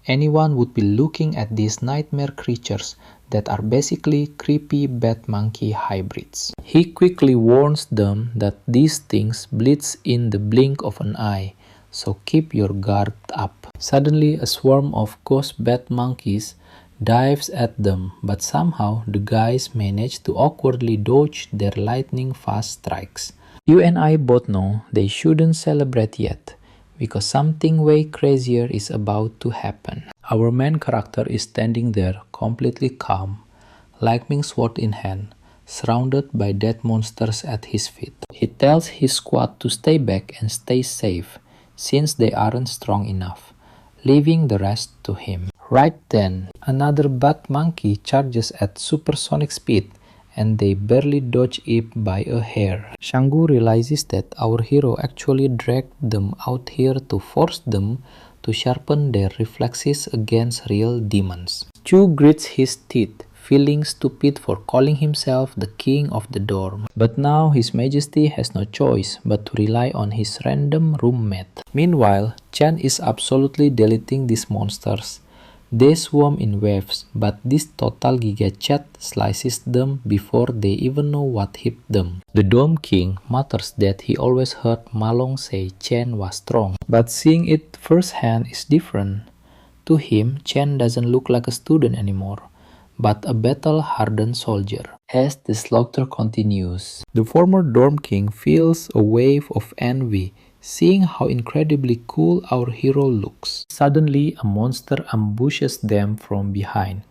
Anyone would be looking at these nightmare creatures that are basically creepy bat monkey hybrids. He quickly warns them that these things blitz in the blink of an eye, so keep your guard up. Suddenly, a swarm of ghost bat monkeys dives at them, but somehow the guys manage to awkwardly dodge their lightning-fast strikes. You and I both know they shouldn't celebrate yet, because something way crazier is about to happen. Our main character is standing there, completely calm, lightning sword in hand, surrounded by dead monsters at his feet. He tells his squad to stay back and stay safe, since they aren't strong enough, leaving the rest to him. Right then, another bat monkey charges at supersonic speed, and they barely dodge it by a hair. Shanggu realizes that our hero actually dragged them out here to force them to sharpen their reflexes against real demons. Chu grits his teeth, feeling stupid for calling himself the king of the dorm. But now His Majesty has no choice but to rely on his random roommate. Meanwhile, Chen is absolutely deleting these monsters. They swarm in waves, but this total Giga Chat slices them before they even know what hit them. The Dome King mutters that he always heard Malong say Chen was strong, but seeing it firsthand is different. To him, Chen doesn't look like a student anymore, but a battle-hardened soldier. As the slaughter continues, the former Dorm King feels a wave of envy, seeing how incredibly cool our hero looks. Suddenly, a monster ambushes them from behind,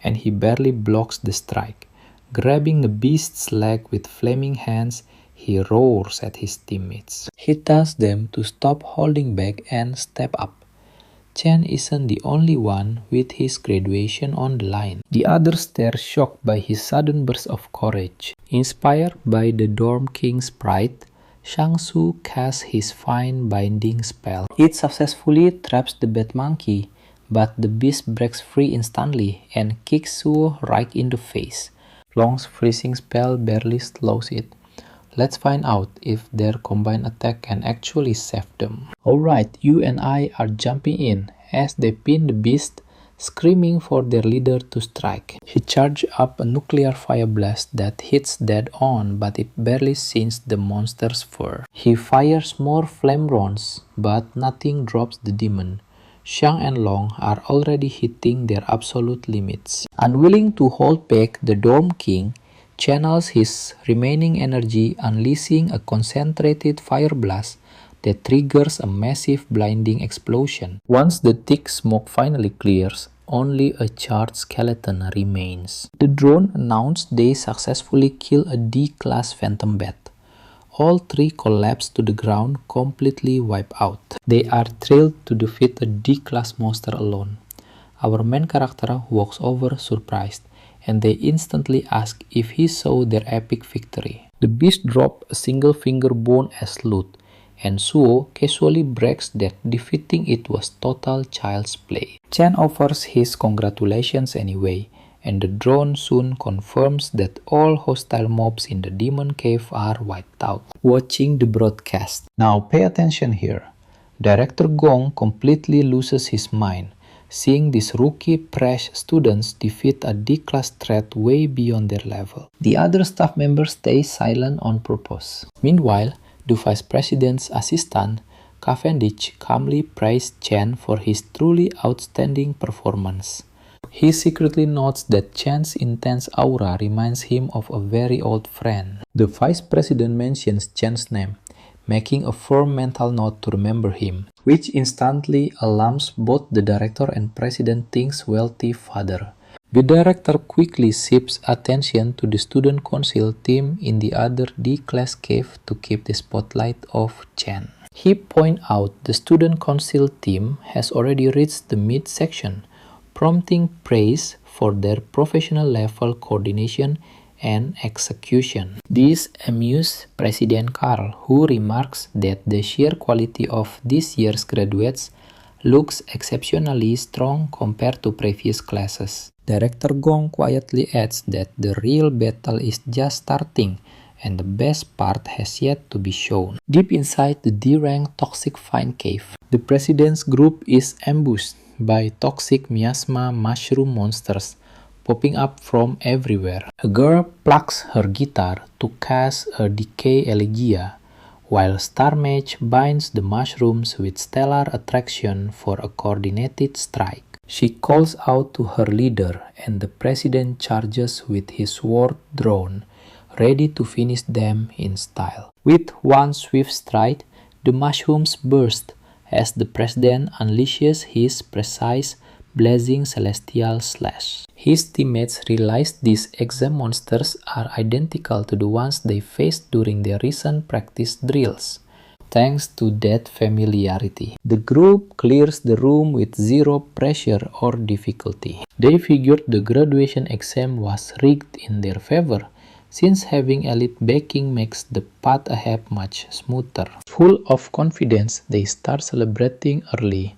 and he barely blocks the strike. Grabbing the beast's leg with flaming hands, he roars at his teammates. He tells them to stop holding back and step up. Chen isn't the only one with his graduation on the line. The others stare shocked by his sudden burst of courage. Inspired by the Dorm King's pride, Shang-Su casts his fine binding spell. It successfully traps the Bat Monkey, but the beast breaks free instantly and kicks Suo right in the face. Long's freezing spell barely slows it. Let's find out if their combined attack can actually save them. Alright, you and I are jumping in as they pin the beast, screaming for their leader to strike. He charges up a nuclear fire blast that hits dead on, but it barely singes the monster's fur. He fires more flame rounds, but nothing drops the demon. Shang and Long are already hitting their absolute limits. Unwilling to hold back, the Dorm King channels his remaining energy, unleashing a concentrated fire blast that triggers a massive blinding explosion. Once the thick smoke finally clears, only a charred skeleton remains. The drone announced they successfully killed a D-class phantom bat. All three collapse to the ground, completely wiped out. They are thrilled to defeat a D-class monster alone. Our main character walks over surprised, and they instantly ask if he saw their epic victory. The beast drops a single finger bone as loot, and Suo casually brags that defeating it was total child's play. Chen offers his congratulations anyway, and the drone soon confirms that all hostile mobs in the demon cave are wiped out. Watching the broadcast. Now pay attention here. Director Gong completely loses his mind, seeing these rookie fresh students defeat a D-class threat way beyond their level. The other staff members stay silent on purpose. Meanwhile, the vice president's assistant, Cavendish, calmly praised Chen for his truly outstanding performance. He secretly notes that Chen's intense aura reminds him of a very old friend. The vice president mentions Chen's name, making a firm mental note to remember him, which instantly alarms both the director and President Ting's wealthy father. The director quickly shifts attention to the student council team in the other D-class cave to keep the spotlight off Chen. He points out the student council team has already reached the mid-section, prompting praise for their professional level coordination and execution. This amused President Carl, who remarks that the sheer quality of this year's graduates looks exceptionally strong compared to previous classes. Director Gong quietly adds that the real battle is just starting and the best part has yet to be shown. Deep inside the D-rank toxic fine cave, the president's group is ambushed by toxic miasma mushroom monsters popping up from everywhere. A girl plucks her guitar to cast a decay elegia, while Star Mage binds the mushrooms with stellar attraction for a coordinated strike. She calls out to her leader, and the president charges with his sword drawn, ready to finish them in style. With one swift stride, the mushrooms burst as the president unleashes his precise, blazing celestial slash. His teammates realize these exam monsters are identical to the ones they faced during their recent practice drills. Thanks to that familiarity, the group clears the room with zero pressure or difficulty. They figured the graduation exam was rigged in their favor, since having elite backing makes the path ahead much smoother. Full of confidence, they start celebrating early,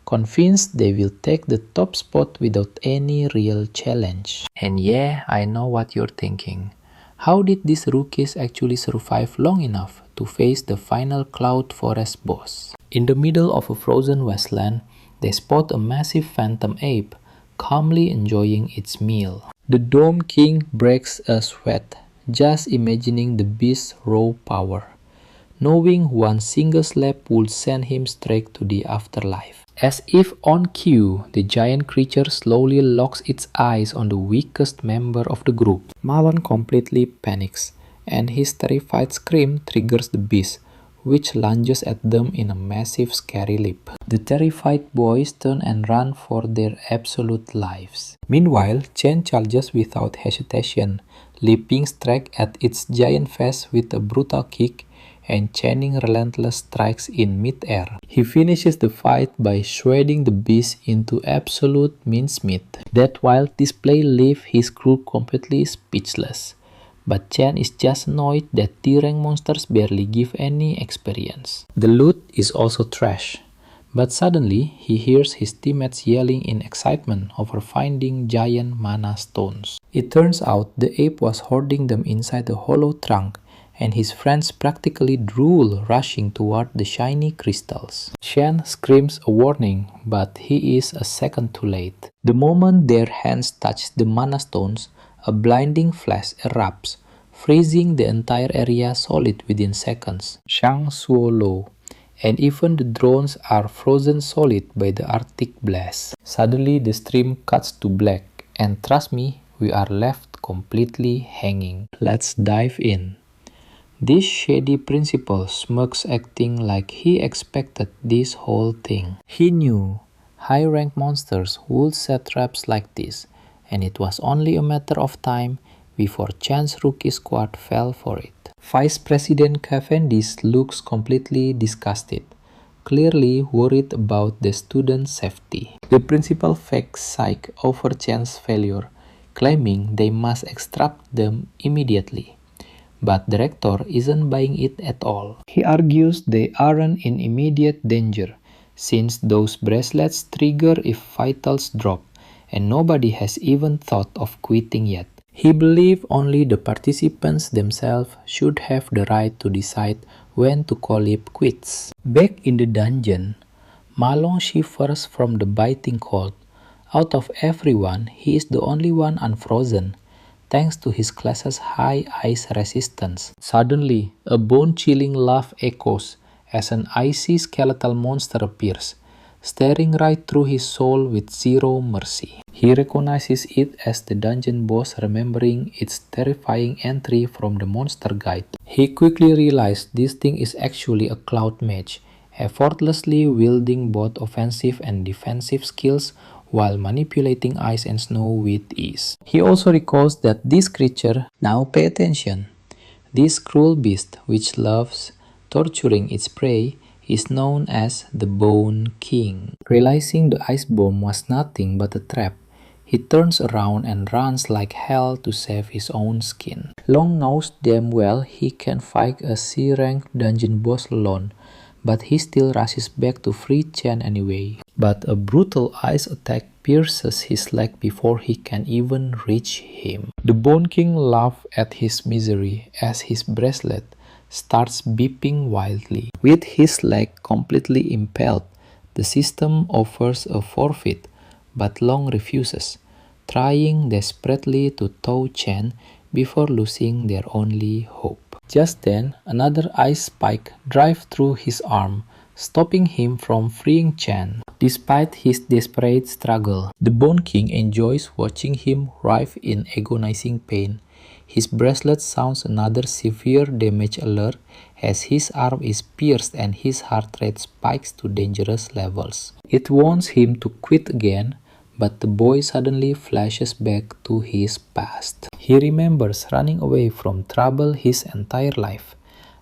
convinced they will take the top spot without any real challenge. And yeah, I know what you're thinking. How did these rookies actually survive long enough to face the final Cloud Forest boss? In the middle of a frozen wasteland, they spot a massive phantom ape, calmly enjoying its meal. The Dome King breaks a sweat, just imagining the beast's raw power, knowing one single slap would send him straight to the afterlife. As if on cue, the giant creature slowly locks its eyes on the weakest member of the group. Malon completely panics, and his terrified scream triggers the beast, which lunges at them in a massive scary leap. The terrified boys turn and run for their absolute lives. Meanwhile, Chen charges without hesitation, leaping straight at its giant face with a brutal kick and chaining relentless strikes in mid-air. He finishes the fight by shredding the beast into absolute mincemeat. That wild display leaves his crew completely speechless. but Chen is just annoyed that D-rank monsters barely give any experience. The loot is also trash, but suddenly he hears his teammates yelling in excitement over finding giant mana stones. It turns out the ape was hoarding them inside a hollow trunk, and his friends practically drool rushing toward the shiny crystals. Chen screams a warning, but he is a second too late. The moment their hands touch the mana stones, a blinding flash erupts, freezing the entire area solid within seconds. Shang Suolo, and even the drones are frozen solid by the Arctic blast. Suddenly the stream cuts to black, and trust me, we are left completely hanging. Let's dive in. This shady principal smirks, acting like he expected this whole thing. He knew high-rank monsters would set traps like this, and it was only a matter of time before Chen's rookie squad fell for it. Vice President Cavendish looks completely disgusted, clearly worried about the students' safety. The principal fakes psych over Chen's failure, claiming they must extract them immediately. But the rector isn't buying it at all. He argues they aren't in immediate danger, since those bracelets trigger if vitals drop, and nobody has even thought of quitting yet. He believes only the participants themselves should have the right to decide when to call it quits. Back in the dungeon, Malong shivers from the biting cold. Out of everyone, he is the only one unfrozen, thanks to his class's high ice resistance. Suddenly, a bone-chilling laugh echoes as an icy skeletal monster appears, staring right through his soul with zero mercy. He recognizes it as the dungeon boss, remembering its terrifying entry from the monster guide. He quickly realized this thing is actually a cloud mage, effortlessly wielding both offensive and defensive skills while manipulating ice and snow with ease. He also recalls that this creature, now pay attention, this cruel beast which loves torturing its prey, is known as the Bone King. Realizing the ice bomb was nothing but a trap, he turns around and runs like hell to save his own skin. Long knows damn well he can fight a C-rank dungeon boss alone, but he still rushes back to free Chen anyway. But a brutal ice attack pierces his leg before he can even reach him. The Bone King laughs at his misery as his bracelet starts beeping wildly. With his leg completely impaled, the system offers a forfeit, but Long refuses, trying desperately to tow Chen before losing their only hope. Just then, another ice spike drives through his arm, stopping him from freeing Chen. Despite his desperate struggle, the Bone King enjoys watching him writhe in agonizing pain. His bracelet sounds another severe damage alert as his arm is pierced and his heart rate spikes to dangerous levels. It wants him to quit again, but the boy suddenly flashes back to his past. He remembers running away from trouble his entire life,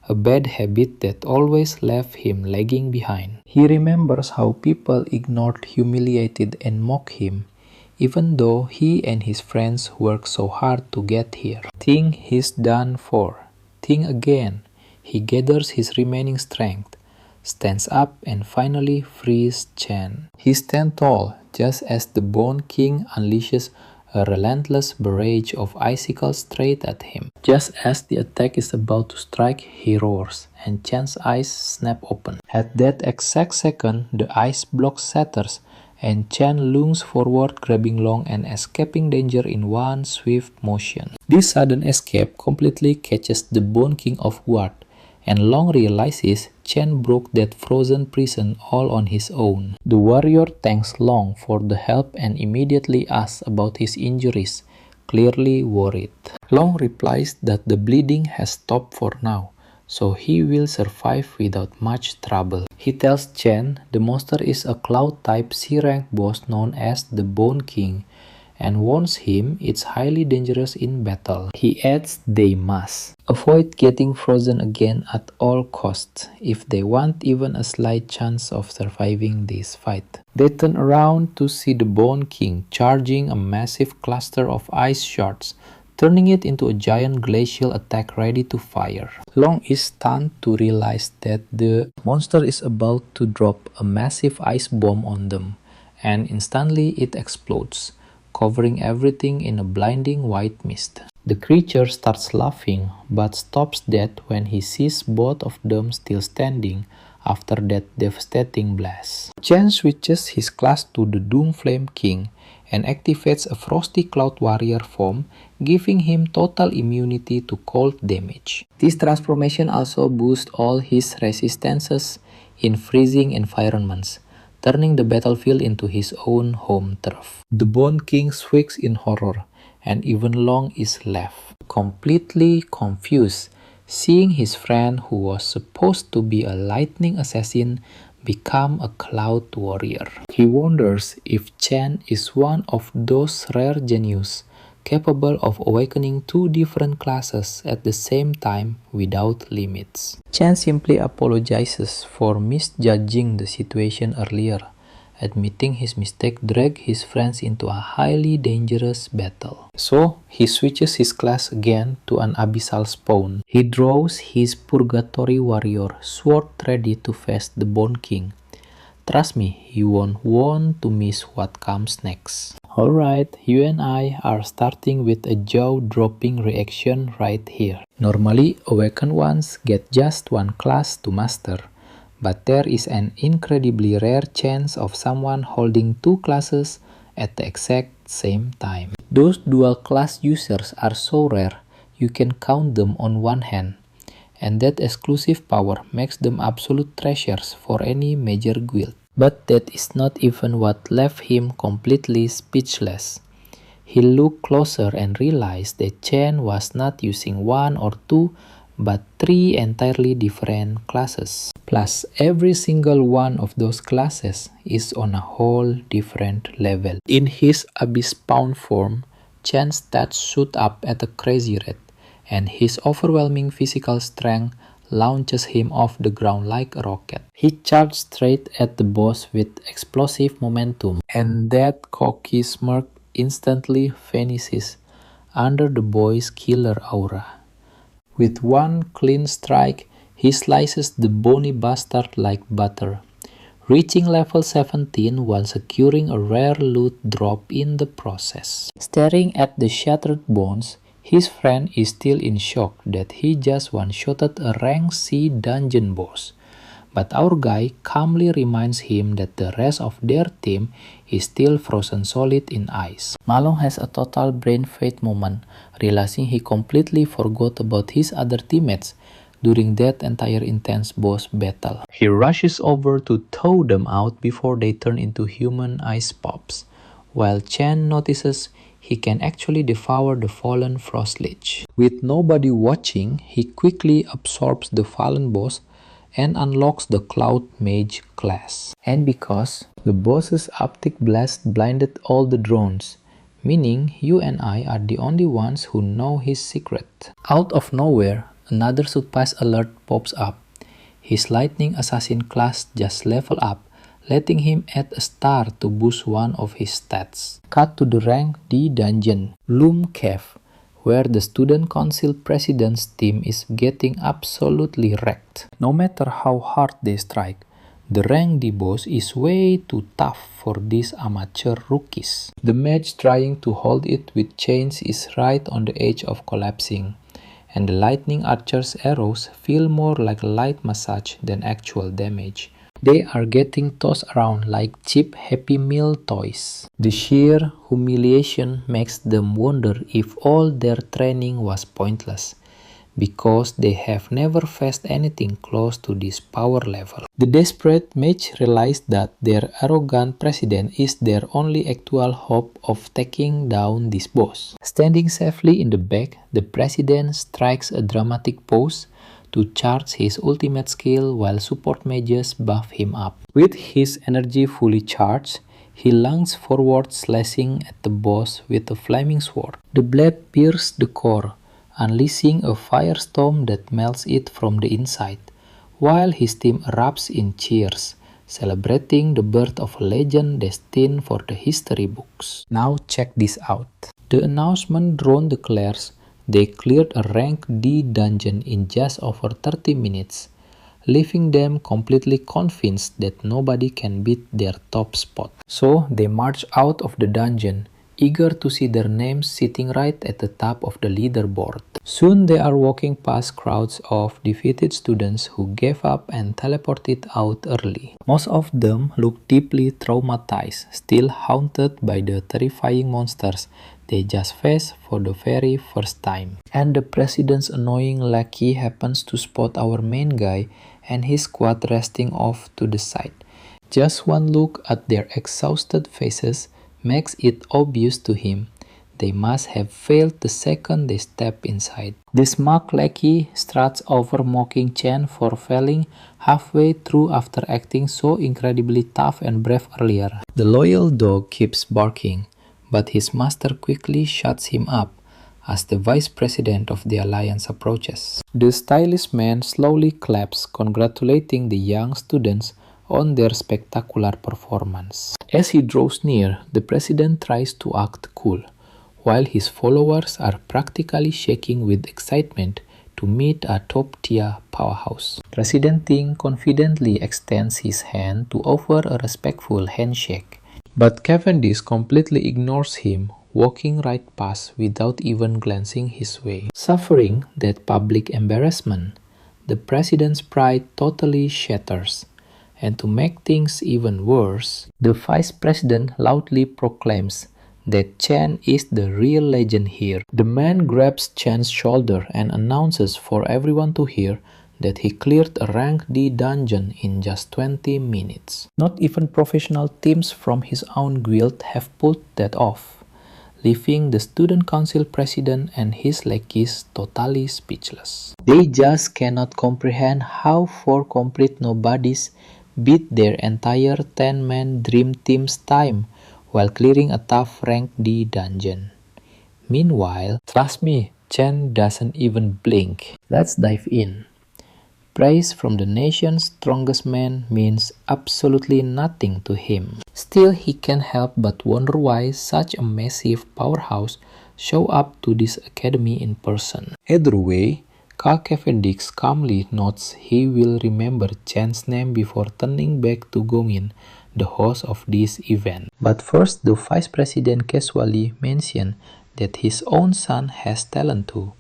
a bad habit that always left him lagging behind. He remembers how people ignored, humiliated, and mocked him, even though he and his friends worked so hard to get here. Think he's done for. Think again. He gathers his remaining strength, stands up, and finally frees Chen. He stands tall, just as the Bone King unleashes a relentless barrage of icicles straight at him. Just as the attack is about to strike, he roars, and Chen's eyes snap open. At that exact second, the ice block shatters, and Chen lunges forward, grabbing Long and escaping danger in one swift motion. This sudden escape completely catches the Bone King off guard, and Long realizes Chen broke that frozen prison all on his own. The warrior thanks Long for the help and immediately asks about his injuries, clearly worried. Long replies that the bleeding has stopped for now, so he will survive without much trouble. He tells Chen the monster is a cloud-type C-rank boss known as the Bone King, and warns him it's highly dangerous in battle. He adds they must avoid getting frozen again at all costs if they want even a slight chance of surviving this fight. They turn around to see the Bone King charging a massive cluster of ice shards turning it into a giant glacial attack ready to fire. Long is stunned to realize that the monster is about to drop a massive ice bomb on them, and instantly it explodes, covering everything in a blinding white mist. The creature starts laughing, but stops dead when he sees both of them still standing after that devastating blast. Chen switches his class to the Doomflame King and activates a Frosty Cloud Warrior form, giving him total immunity to cold damage. This transformation also boosts all his resistances in freezing environments, turning the battlefield into his own home turf. The Bone King shrieks in horror, and even Long is left completely confused, seeing his friend who was supposed to be a lightning assassin become a cloud warrior. He wonders if Chen is one of those rare genius capable of awakening two different classes at the same time without limits. Chen simply apologizes for misjudging the situation earlier, admitting his mistake dragged his friends into a highly dangerous battle. So, he switches his class again to an abyssal spawn. He draws his Purgatory Warrior sword ready to face the Bone King. Trust me, you won't want to miss what comes next. Alright, you and I are starting with a jaw-dropping reaction right here. Normally, awakened ones get just one class to master, but there is an incredibly rare chance of someone holding two classes at the exact same time. Those dual class users are so rare, you can count them on one hand, and that exclusive power makes them absolute treasures for any major guild. But that is not even what left him completely speechless. He looked closer and realized that Chen was not using one or two, but three entirely different classes. Plus, every single one of those classes is on a whole different level. In his Abyss Spawn form, Chen's stats shoot up at a crazy rate, and his overwhelming physical strength launches him off the ground like a rocket. He charged straight at the boss with explosive momentum, and that cocky smirk instantly vanishes under the boy's killer aura. With one clean strike, he slices the bony bastard like butter, reaching level 17 while securing a rare loot drop in the process. Staring at the shattered bones, his friend is still in shock that he just one-shotted a rank C dungeon boss. But our guy calmly reminds him that the rest of their team is still frozen solid in ice. Malong has a total brain fade moment, realizing he completely forgot about his other teammates during that entire intense boss battle. He rushes over to thaw them out before they turn into human ice pops, while Chen notices he can actually devour the fallen Frost Lich. With nobody watching, he quickly absorbs the fallen boss and unlocks the Cloud Mage class. And because the boss's optic blast blinded all the drones, meaning you and I are the only ones who know his secret. Out of nowhere, another surprise alert pops up. His Lightning Assassin class just leveled up, letting him add a star to boost one of his stats. Cut to the rank D dungeon, Loom Cave, where the Student Council President's team is getting absolutely wrecked. No matter how hard they strike, the rank D boss is way too tough for these amateur rookies. The mage trying to hold it with chains is right on the edge of collapsing, and the lightning archer's arrows feel more like light massage than actual damage. They are getting tossed around like cheap Happy Meal toys. The sheer humiliation makes them wonder if all their training was pointless, because they have never faced anything close to this power level. The desperate mage realize that their arrogant president is their only actual hope of taking down this boss. Standing safely in the back, the president strikes a dramatic pose to charge his ultimate skill while support mages buff him up. With his energy fully charged, he lunges forward, slashing at the boss with a flaming sword. The blade pierces the core, unleashing a firestorm that melts it from the inside, while his team erupts in cheers, celebrating the birth of a legend destined for the history books. Now check this out. The announcement drone declares they cleared a rank D dungeon in just over 30 minutes, leaving them completely convinced that nobody can beat their top spot. So they march out of the dungeon, eager to see their names sitting right at the top of the leaderboard. Soon they are walking past crowds of defeated students who gave up and teleported out early. Most of them look deeply traumatized, still haunted by the terrifying monsters they just faced for the very first time. And the president's annoying lackey happens to spot our main guy and his squad resting off to the side. Just one look at their exhausted faces makes it obvious to him they must have failed the second they step inside. The smug lackey struts over mocking Chen for failing halfway through after acting so incredibly tough and brave earlier. The loyal dog keeps barking, but his master quickly shuts him up as the vice president of the alliance approaches. The stylish man slowly claps, congratulating the young students on their spectacular performance. As he draws near, the president tries to act cool, while his followers are practically shaking with excitement to meet a top-tier powerhouse. President Ting confidently extends his hand to offer a respectful handshake, but Cavendish completely ignores him, walking right past without even glancing his way. Suffering that public embarrassment, the president's pride totally shatters. And to make things even worse, the vice president loudly proclaims that Chen is the real legend here. The man grabs Chen's shoulder and announces for everyone to hear that he cleared a rank D dungeon in just 20 minutes. Not even professional teams from his own guild have pulled that off, leaving the student council president and his lackeys totally speechless. They just cannot comprehend how four complete nobodies beat their entire 10-man dream team's time while clearing a tough rank D dungeon. Meanwhile, trust me, Chen doesn't even blink. Let's dive in. Praise from the nation's strongest man means absolutely nothing to him. Still, he can't help but wonder why such a massive powerhouse show up to this academy in person. Either way, Carl Cavendish calmly notes he will remember Chen's name before turning back to Gongin, the host of this event. But first, the vice president casually mentioned that his own son has talent too,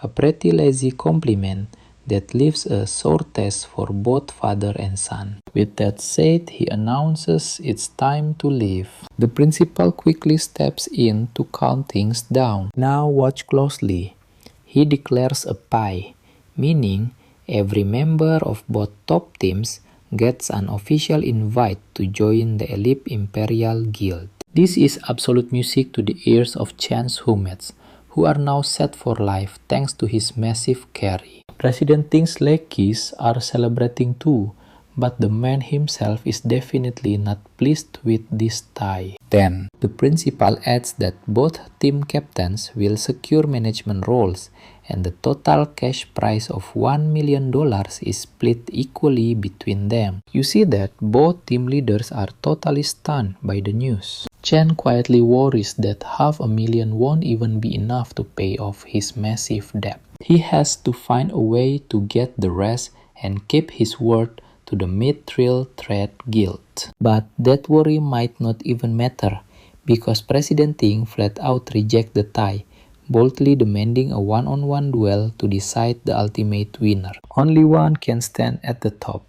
a pretty lazy compliment that leaves a sour taste for both father and son. With that said, he announces it's time to leave. The principal quickly steps in to calm things down. Now watch closely. He declares a pie, meaning every member of both top teams gets an official invite to join the elite Imperial Guild. This is absolute music to the ears of Chen's housemates, who are now set for life thanks to his massive carry. President Ting's lackeys are celebrating too, but the man himself is definitely not pleased with this tie. Then, the principal adds that both team captains will secure management roles, and the total cash prize of $1 million is split equally between them. You see that both team leaders are totally stunned by the news. Chen quietly worries that $500,000 won't even be enough to pay off his massive debt. He has to find a way to get the rest and keep his word to the Mid Trill Trade Guild. But that worry might not even matter, because President Ting flat out rejects the tie, boldly demanding a one-on-one duel to decide the ultimate winner. Only one can stand at the top.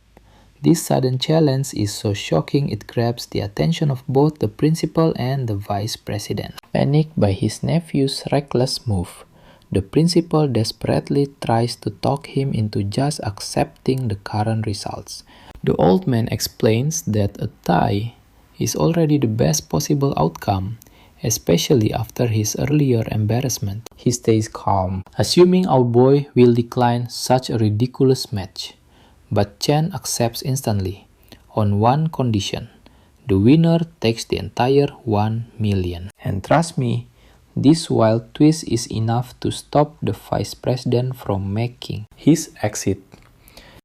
This sudden challenge is so shocking it grabs the attention of both the principal and the vice president. Panicked by his nephew's reckless move, the principal desperately tries to talk him into just accepting the current results. The old man explains that a tie is already the best possible outcome, especially after his earlier embarrassment. He stays calm, assuming our boy will decline such a ridiculous match. But Chen accepts instantly, on one condition: the winner takes the entire $1 million. And trust me, this wild twist is enough to stop the vice president from making his exit